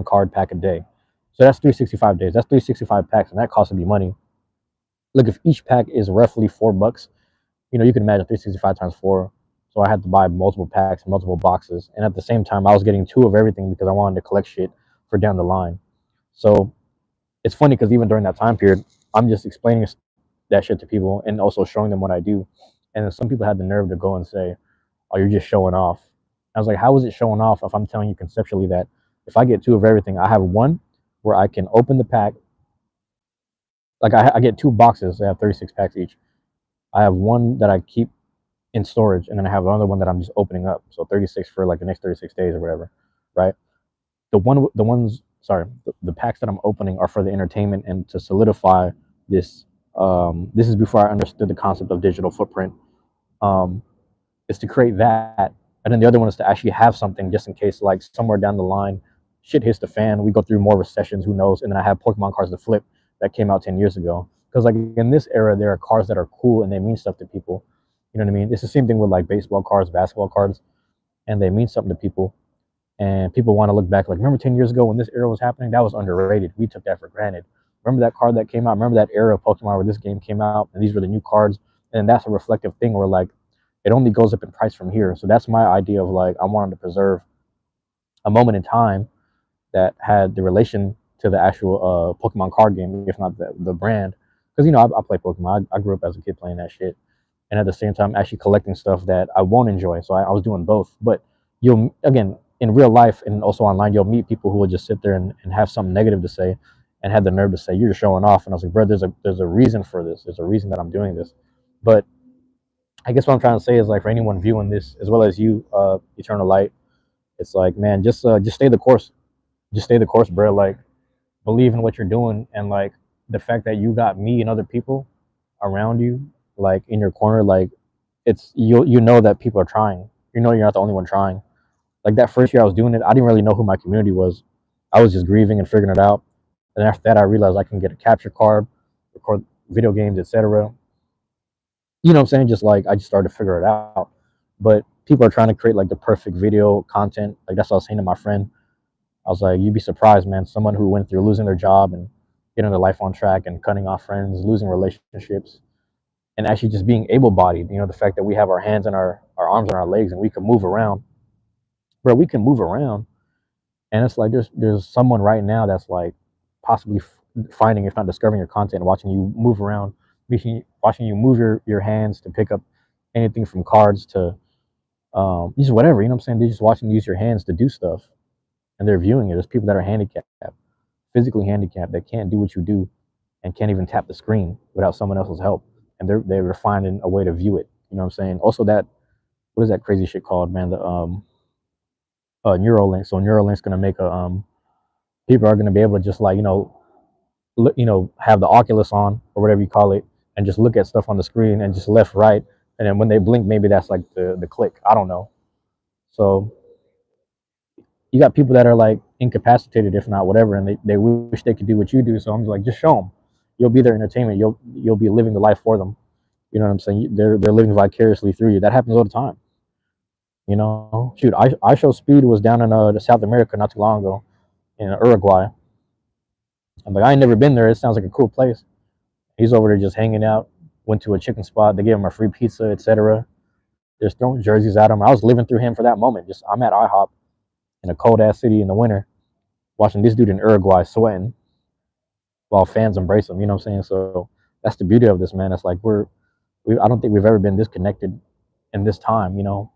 card pack a day. So that's 365 days. That's 365 packs, and that costs me money. Look, if each pack is roughly $4, you can imagine 365 times four. So I had to buy multiple packs, multiple boxes, and at the same time, I was getting two of everything because I wanted to collect shit for down the line. So it's funny because even during that time period, I'm just explaining that shit to people and also showing them what I do. And some people had the nerve to go and say, "Oh, you're just showing off." I was like, "How is it showing off if I'm telling you conceptually that if I get two of everything, I have one where I can open the pack. Like I get two boxes. They have 36 packs each. I have one that I keep in storage, and then I have another one that I'm just opening up. So 36 for like the next 36 days or whatever, right? The packs that I'm opening are for the entertainment and to solidify this. This is before I understood the concept of digital footprint. Um, is to create that, and then the other one is to actually have something just in case, like somewhere down the line, shit hits the fan. We go through more recessions, who knows? And then I have Pokemon cards to flip that came out 10 years ago. Because like in this era, there are cards that are cool and they mean stuff to people. You know what I mean? It's the same thing with like baseball cards, basketball cards, and they mean something to people. And people want to look back, like, remember 10 years ago when this era was happening? That was underrated. We took that for granted. Remember that card that came out? Remember that era of Pokemon where this game came out and these were the new cards? And that's a reflective thing where, like, it only goes up in price from here. So that's my idea of, like, I wanted to preserve a moment in time that had the relation to the actual Pokemon card game, if not the brand. Because, I play Pokemon. I grew up as a kid playing that shit. And at the same time, actually collecting stuff that I won't enjoy. So I was doing both. But again, in real life and also online, you'll meet people who will just sit there and have something negative to say and have the nerve to say, you're showing off. And I was like, bro, there's a reason for this. There's a reason that I'm doing this. But I guess what I'm trying to say is, like, for anyone viewing this, as well as you, Eternal Light, it's like, man, just stay the course. Just stay the course, bro. Like, believe in what you're doing, and like the fact that you got me and other people around you, like in your corner, like you know that people are trying. You know you're not the only one trying. Like that first year I was doing it, I didn't really know who my community was. I was just grieving and figuring it out. And after that, I realized I can get a capture card, record video games, etc. You know what I'm saying? Just like I just started to figure it out. But people are trying to create like the perfect video content. Like that's what I was saying to my friend. I was like, you'd be surprised, man. Someone who went through losing their job and getting their life on track and cutting off friends, losing relationships, and actually just being able-bodied. The fact that we have our hands and our arms and our legs and we can move around. Bro, we can move around. And it's like there's someone right now that's like possibly finding, if not discovering your content, watching you move around, watching you move your hands to pick up anything from cards to just whatever. You know what I'm saying? They're just watching you use your hands to do stuff, and they're viewing it. There's people that are handicapped, physically handicapped, that can't do what you do and can't even tap the screen without someone else's help, and they're finding a way to view it. You know what I'm saying? Also, that what is that crazy shit called, man? The Neuralink. So Neuralink's gonna make a people are gonna be able to just like have the Oculus on or whatever you call it, and just look at stuff on the screen and just left, right, and then when they blink, maybe that's like the click. I don't know. So you got people that are like incapacitated, if not whatever, and they wish they could do what you do. So I'm like, just show them. You'll be their entertainment. You'll be living the life for them. You know what I'm saying? They're living vicariously through you. That happens all the time. You know, shoot, I show Speed was down in South America not too long ago in Uruguay. I'm like, I ain't never been there. It sounds like a cool place. He's over there just hanging out. Went to a chicken spot. They gave him a free pizza, etc. Just throwing jerseys at him. I was living through him for that moment. Just I'm at IHOP in a cold ass city in the winter, watching this dude in Uruguay sweating while fans embrace him. You know what I'm saying? So that's the beauty of this, man. It's like I don't think we've ever been disconnected in this time. You know,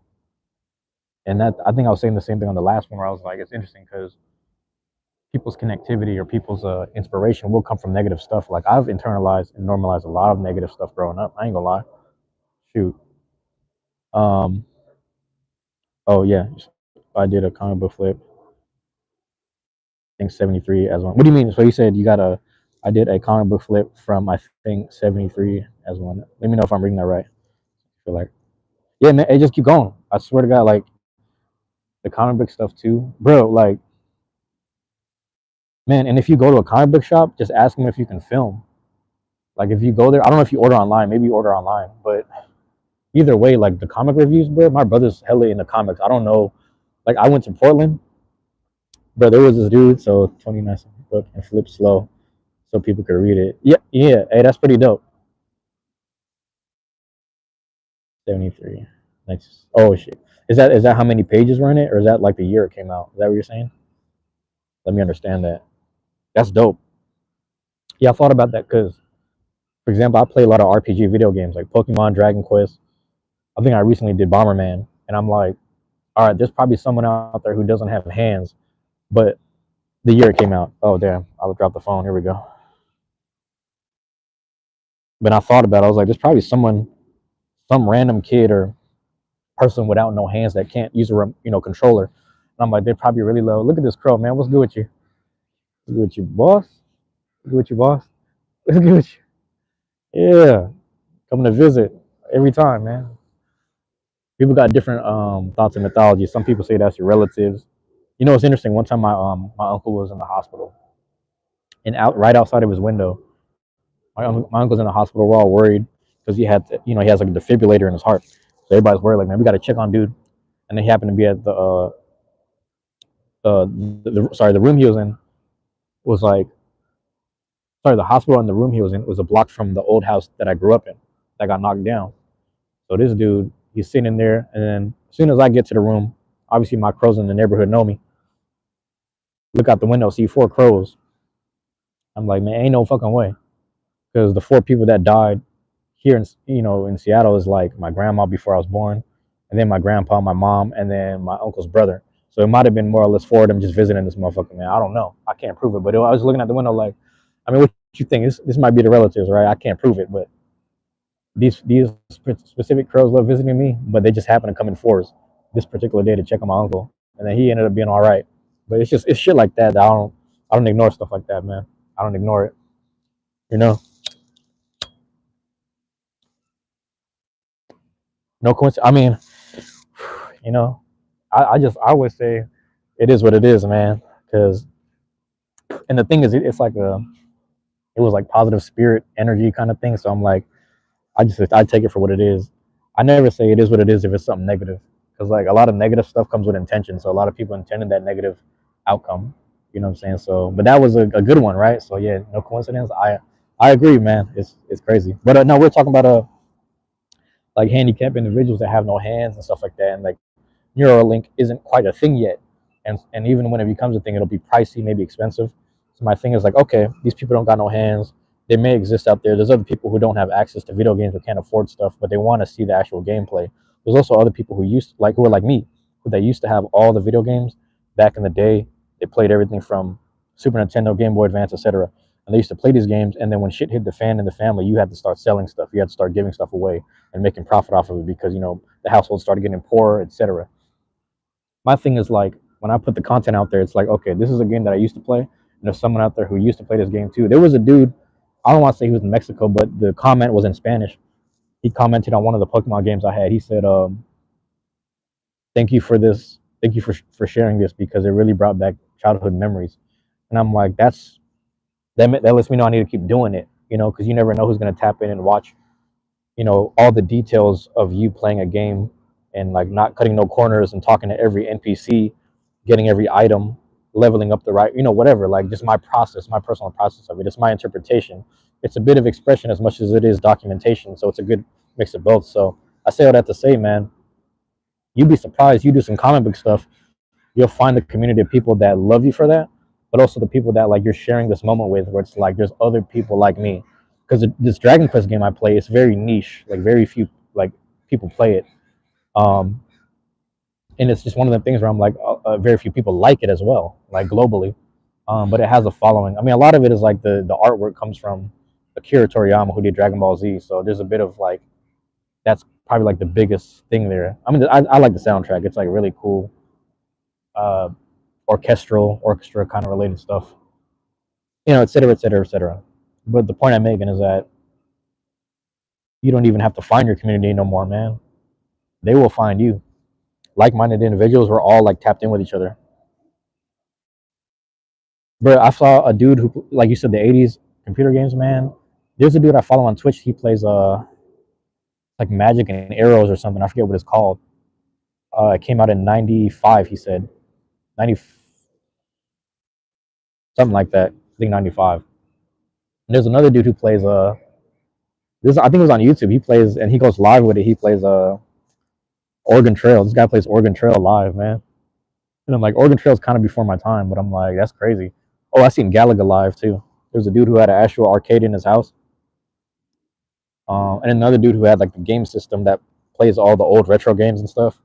and that I think I was saying the same thing on the last one where I was like, it's interesting because people's connectivity or people's inspiration will come from negative stuff. Like I've internalized and normalized a lot of negative stuff growing up. I ain't gonna lie. Shoot. Um. Oh yeah. I did a comic book flip. I think 73 as one. What do you mean? So you said you got a? I did a comic book flip from I think 73 as one. Let me know if I'm reading that right. I feel like yeah, man. Hey, just keep going. I swear to God, like the comic book stuff too, bro. Like man, and if you go to a comic book shop, just ask them if you can film. Like if you go there, I don't know if you order online. Maybe you order online, but either way, like the comic reviews, bro. My brother's hella into comics. I don't know. Like I went to Portland, but there was this dude. So 29 book and flip slow, so people could read it. Yeah, yeah. Hey, that's pretty dope. 73. Next. Oh shit. Is that how many pages were in it, or is that like the year it came out? Is that what you're saying? Let me understand that. That's dope. Yeah, I thought about that because, for example, I play a lot of RPG video games like Pokemon, Dragon Quest. I think I recently did Bomberman, and I'm like, all right, there's probably someone out there who doesn't have hands, but the year it came out. Oh damn, I'll drop the phone. Here we go. But I thought about it. I was like, there's probably some random kid or person without no hands that can't use a controller. And I'm like, they're probably really low. Look at this crow, man. What's good with you? What's good with you, boss? What's good with you, boss? What's good with you? Yeah, coming to visit every time, man. People got different thoughts and mythologies. Some people say that's your relatives. You know, it's interesting. One time, my uncle was in the hospital, and right outside of his window, my uncle's in the hospital. We're all worried because he has like a defibrillator in his heart. So everybody's worried, like, man, we got to check on dude. And then he happened to be at the room he was in was like, sorry, the hospital and the room he was in was a block from the old house that I grew up in that got knocked down. So this dude, he's sitting in there, and then as soon as I get to the room, obviously my crows in the neighborhood know me. Look out the window, see four crows. I'm like, man, ain't no fucking way, because the four people that died here in Seattle is like my grandma before I was born, and then my grandpa, my mom, and then my uncle's brother. So it might have been more or less four of them just visiting this motherfucker, man. I don't know. I can't prove it, but I was looking at the window like, I mean, what you think? This might be the relatives, right? I can't prove it, but these specific crows love visiting me, but they just happen to come in fours this particular day to check on my uncle, and then he ended up being all right. But it's shit like that I don't ignore stuff like that, man. I don't ignore it, you know. No coincidence. I mean, you know, I always say it is what it is, man. Because and the thing is, it's like it was like positive spirit energy kind of thing. So I'm like, I take it for what it is. I never say it is what it is if it's something negative, because like a lot of negative stuff comes with intention. So a lot of people intended that negative outcome. You know what I'm saying? So, but that was a good one, right? So yeah, no coincidence. I agree, man. It's crazy. But no, we're talking about like handicapped individuals that have no hands and stuff like that, and like Neuralink isn't quite a thing yet, and even when it becomes a thing, it'll be pricey, maybe expensive. So my thing is like, okay, these people don't got no hands. They may exist out there. There's other people who don't have access to video games or can't afford stuff, but they want to see the actual gameplay. There's also other people who are like me, who they used to have all the video games back in the day. They played everything from Super Nintendo, Game Boy Advance, etc. And they used to play these games, and then when shit hit the fan in the family, you had to start selling stuff. You had to start giving stuff away and making profit off of it because the household started getting poorer, etc. My thing is like when I put the content out there, it's like, okay, this is a game that I used to play, and there's someone out there who used to play this game too. There was a dude, I don't want to say he was in Mexico, but the comment was in Spanish. He commented on one of the Pokemon games I had. He said, "Thank you for this. Thank you for sharing this because it really brought back childhood memories." And I'm like, that lets me know I need to keep doing it. you know, because you never know who's gonna tap in and watch, you know, all the details of you playing a game and like not cutting no corners and talking to every NPC, getting every item, leveling up the right, you know, whatever. Like just my process, my personal process of it. It's my interpretation. It's a bit of expression as much as it is documentation. So it's a good mix of both. So I say all that to say, man, you'd be surprised. You do some comic book stuff, you'll find the community of people that love you for that, but also the people that like you're sharing this moment with, where it's like there's other people like me. Because this Dragon Quest game I play is very niche, like very few like people play it, um, and it's just one of the things where I'm like, very few people like it as well, like globally. But it has a following. I mean, a lot of it is like the artwork comes from Akira Toriyama, who did Dragon Ball Z. So there's a bit of like that's probably like the biggest thing there. I mean, I like the soundtrack. It's like really cool, uh, orchestra kind of related stuff, you know, et cetera, et cetera, et cetera. But the point I'm making is that you don't even have to find your community no more, man. They will find you. Like-minded individuals, we're all like tapped in with each other. But I saw a dude who, like you said, the '80s computer games, man. There's a dude I follow on Twitch. He plays like Magic and Arrows or something. I forget what it's called. It came out in '95. He said 90 something like that. I think '95. And there's another dude who plays this, I think it was on YouTube. He plays and he goes live with it. He plays Oregon Trail. This guy plays Oregon Trail live, man. And I'm like, Oregon Trail's kind of before my time, but I'm like, that's crazy. Oh, I seen Galaga live too. There's a dude who had an actual arcade in his house, and another dude who had like the game system that plays all the old retro games and stuff.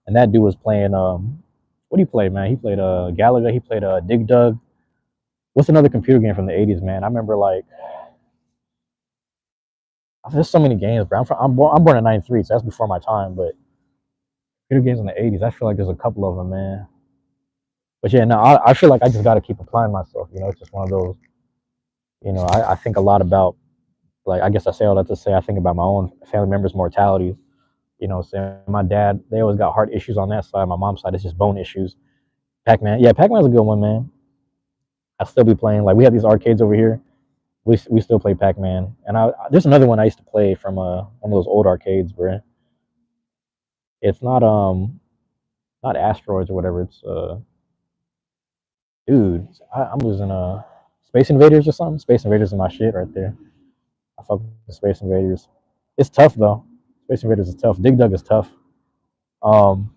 And that dude was playing what do you play, man? He played Galaga. He played Dig Dug. What's another computer game from the '80s, man? I remember like there's so many games, bro. I'm born in '93, so that's before my time. But computer games in the '80s, I feel like there's a couple of them, man. But yeah, no, I feel like I just got to keep applying myself. You know, it's just one of those. You know, I think a lot about, like, I guess I say all that to say I think about my own family members' mortalities. You know, saying my dad, they always got heart issues on that side. My mom's side, it's just bone issues. Pac-Man, yeah, Pac-Man's a good one, man. I still be playing. Like we have these arcades over here. We still play Pac-Man, and there's another one I used to play from one of those old arcades, bro. It's not asteroids or whatever. It's dude, I'm losing Space Invaders or something. Space Invaders is my shit right there. I fuck with Space Invaders. It's tough though. Space Invaders is tough. Dig Dug is tough. Um,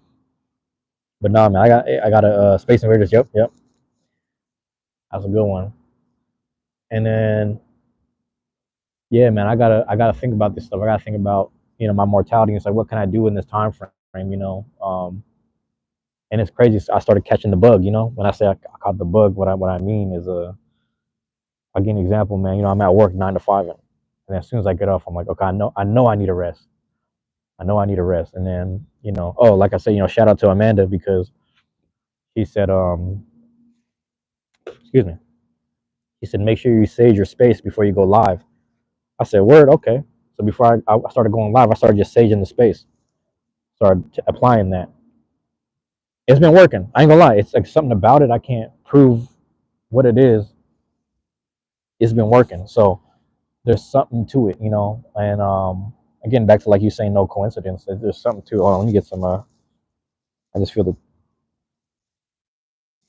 but nah, man, I got a Space Invaders. Yep, yep, that's a good one. And then yeah, man, I gotta think about this stuff. I gotta think about, you know, my mortality. It's like, what can I do in this time frame? You know, and it's crazy. I started catching the bug. You know, when I say I caught the bug, what I mean is I'll give you an example, man. You know, I'm at work 9 to 5, and as soon as I get off, I'm like, okay, I know I need a rest. I know I need a rest. And then, you know, oh, like I said, you know, shout out to Amanda because he said, excuse me, he said, make sure you sage your space before you go live. I said, word, okay. So before I started going live, I started just saging the space, started applying that. It's been working. I ain't gonna lie. It's like something about it. I can't prove what it is. It's been working. So there's something to it, you know. And again, back to like you saying, no coincidence. There's something to it. Hold on, let me get some. I just feel the.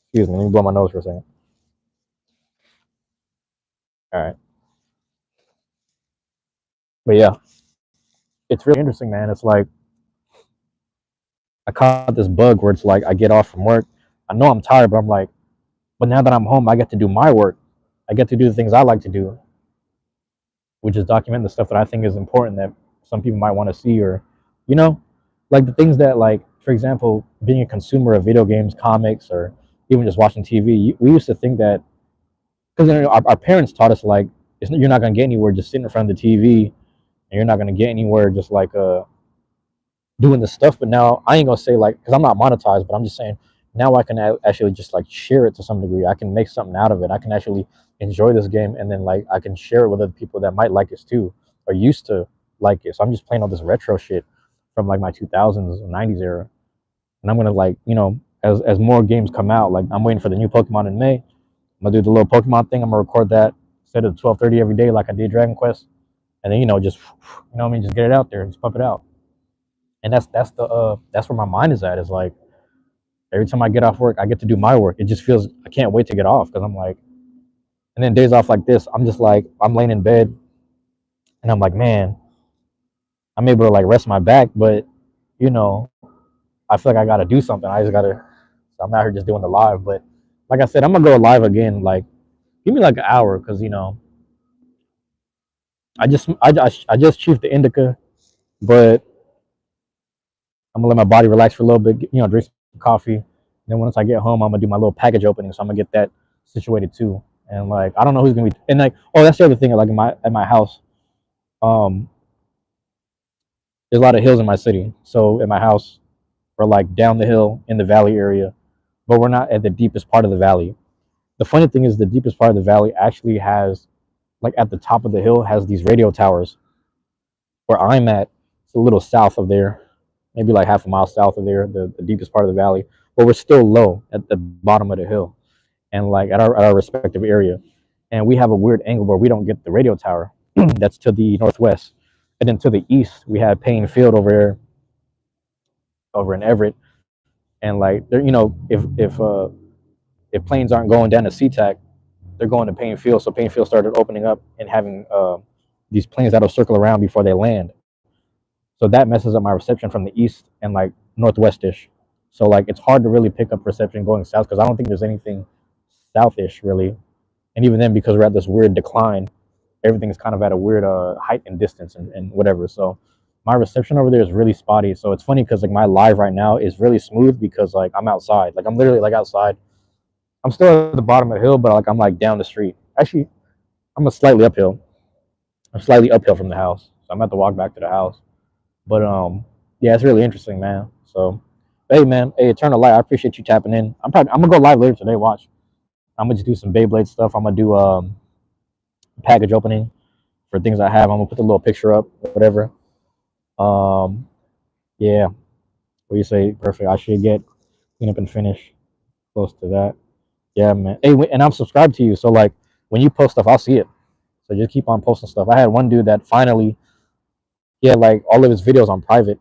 Excuse me. Let me blow my nose for a second. All right. But yeah, it's really interesting, man. It's like I caught this bug where it's like I get off from work. I know I'm tired, but I'm like, but now that I'm home, I get to do my work. I get to do the things I like to do, which is document the stuff that I think is important that some people might want to see, or, you know, like the things that, like, for example, being a consumer of video games, comics, or even just watching TV. We used to think that because, you know, our parents taught us like you're not gonna get anywhere just sitting in front of the TV, and you're not gonna get anywhere just like doing this stuff. But now I ain't gonna say like, because I'm not monetized, but I'm just saying now I can actually just like share it to some degree. I can make something out of it. I can actually enjoy this game, and then like I can share it with other people that might like it too, or used to like it. So I'm just playing all this retro shit from like my 2000s and '90s era, and I'm gonna, like, you know, as more games come out, like I'm waiting for the new Pokemon in May. I'm gonna do the little Pokemon thing. I'm gonna record that, instead of 12:30 every day like I did Dragon Quest, and then just just get it out there, just pump it out. And that's where my mind is at. Is like every time I get off work, I get to do my work. It just feels I can't wait to get off because I'm like, and then days off like this, I'm just like I'm laying in bed and I'm like, man, I'm able to like rest my back, but you know, I feel like I gotta do something. I just gotta. So I'm out here just doing the live, but like I said, I'm gonna go live again. Like, give me like an hour because I just chiefed the indica, but I'm gonna let my body relax for a little bit. Drink some coffee. And then once I get home, I'm gonna do my little package opening. So I'm gonna get that situated too. And like, I don't know who's gonna be. And like, oh, that's the other thing. Like at my house, um, there's a lot of hills in my city. So at my house, we're like down the hill in the valley area, but we're not at the deepest part of the valley. The funny thing is, the deepest part of the valley actually has, like, at the top of the hill, has these radio towers. Where I'm at, it's a little south of there, maybe like half a mile south of there, the deepest part of the valley. But we're still low at the bottom of the hill, and like at our respective area. And we have a weird angle where we don't get the radio tower. That's to the northwest, and then to the east we have Payne Field over there, over in Everett. And like there, if planes aren't going down to SeaTac, they're going to Payne Field. So Payne Field started opening up and having these planes that'll circle around before they land. So that messes up my reception from the east and like northwestish. So like it's hard to really pick up reception going south because I don't think there's anything southish really. And even then, because we're at this weird decline, everything's kind of at a weird height and distance and whatever. So my reception over there is really spotty. So it's funny because like my live right now is really smooth because like I'm outside. Like I'm literally like outside. I'm still at the bottom of the hill, but like I'm like down the street. Actually, I'm a slightly uphill. I'm slightly uphill from the house. So I'm gonna have to walk back to the house. But yeah, it's really interesting, man. So, hey, man, hey, Eternal Light, I appreciate you tapping in. I'm gonna go live later today. Watch, I'm gonna just do some Beyblade stuff. I'm gonna do package opening for things I have. I'm gonna put the little picture up, whatever. Um, yeah, what do you say? Perfect. I should get clean up and finish close to that. Yeah, man. Hey, and I'm subscribed to you, so like when you post stuff, I'll see it. So just keep on posting stuff. I had one dude that finally, he had like all of his videos on private.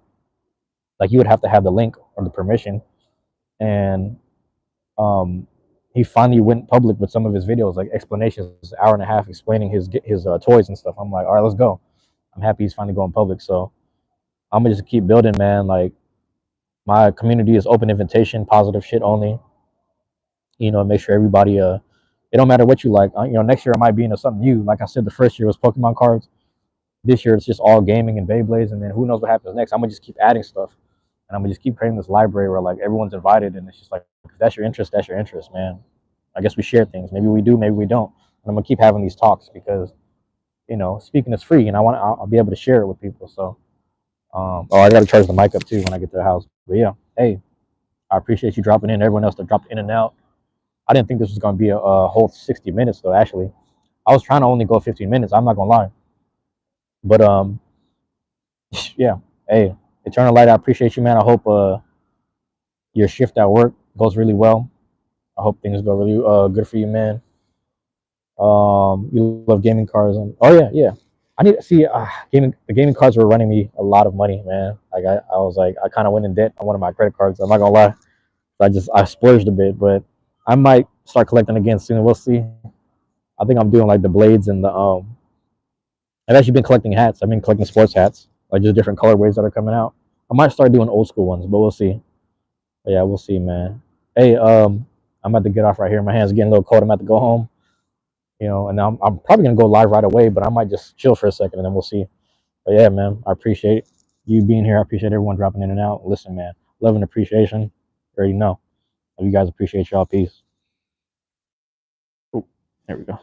Like you would have to have the link or the permission, and um, he finally went public with some of his videos, like explanations, an hour and a half explaining his toys and stuff. I'm like, all right, let's go. I'm happy he's finally going public. So I'm gonna just keep building, man. Like my community is open invitation, positive shit only. Make sure everybody it don't matter what you like. Next year I might be into something new. Like I said, the first year was Pokemon cards. This year it's just all gaming and Beyblades, and then who knows what happens next. I'm gonna just keep adding stuff, and I'm gonna just keep creating this library where like everyone's invited, and it's just like if that's your interest, man. I guess we share things. Maybe we do, maybe we don't. And I'm gonna keep having these talks because speaking is free, and I'll be able to share it with people. So, oh, I gotta charge the mic up too when I get to the house. But yeah, hey, I appreciate you dropping in. Everyone else that dropped in and out. I didn't think this was gonna be a whole 60 minutes though. Actually, I was trying to only go 15 minutes. I'm not gonna lie, but yeah, hey, Eternal Light, I appreciate you, man. I hope your shift at work goes really well. I hope things go really good for you, man. You love gaming cards, and oh yeah, yeah. I need to see gaming. The gaming cards were running me a lot of money, man. Like I was like, I kind of went in debt on one of my credit cards. I'm not gonna lie. I splurged a bit, but I might start collecting again soon. We'll see. I think I'm doing like the blades and the I've actually been collecting hats. I've been collecting sports hats, like just different colorways that are coming out. I might start doing old school ones, but we'll see. But yeah, we'll see, man. Hey, I'm about to get off right here. My hands are getting a little cold. I'm about to go home. And I'm probably gonna go live right away, but I might just chill for a second and then we'll see. But yeah, man, I appreciate you being here. I appreciate everyone dropping in and out. Listen, man, love and appreciation. You already know. You guys appreciate y'all. Peace. Ooh, there we go.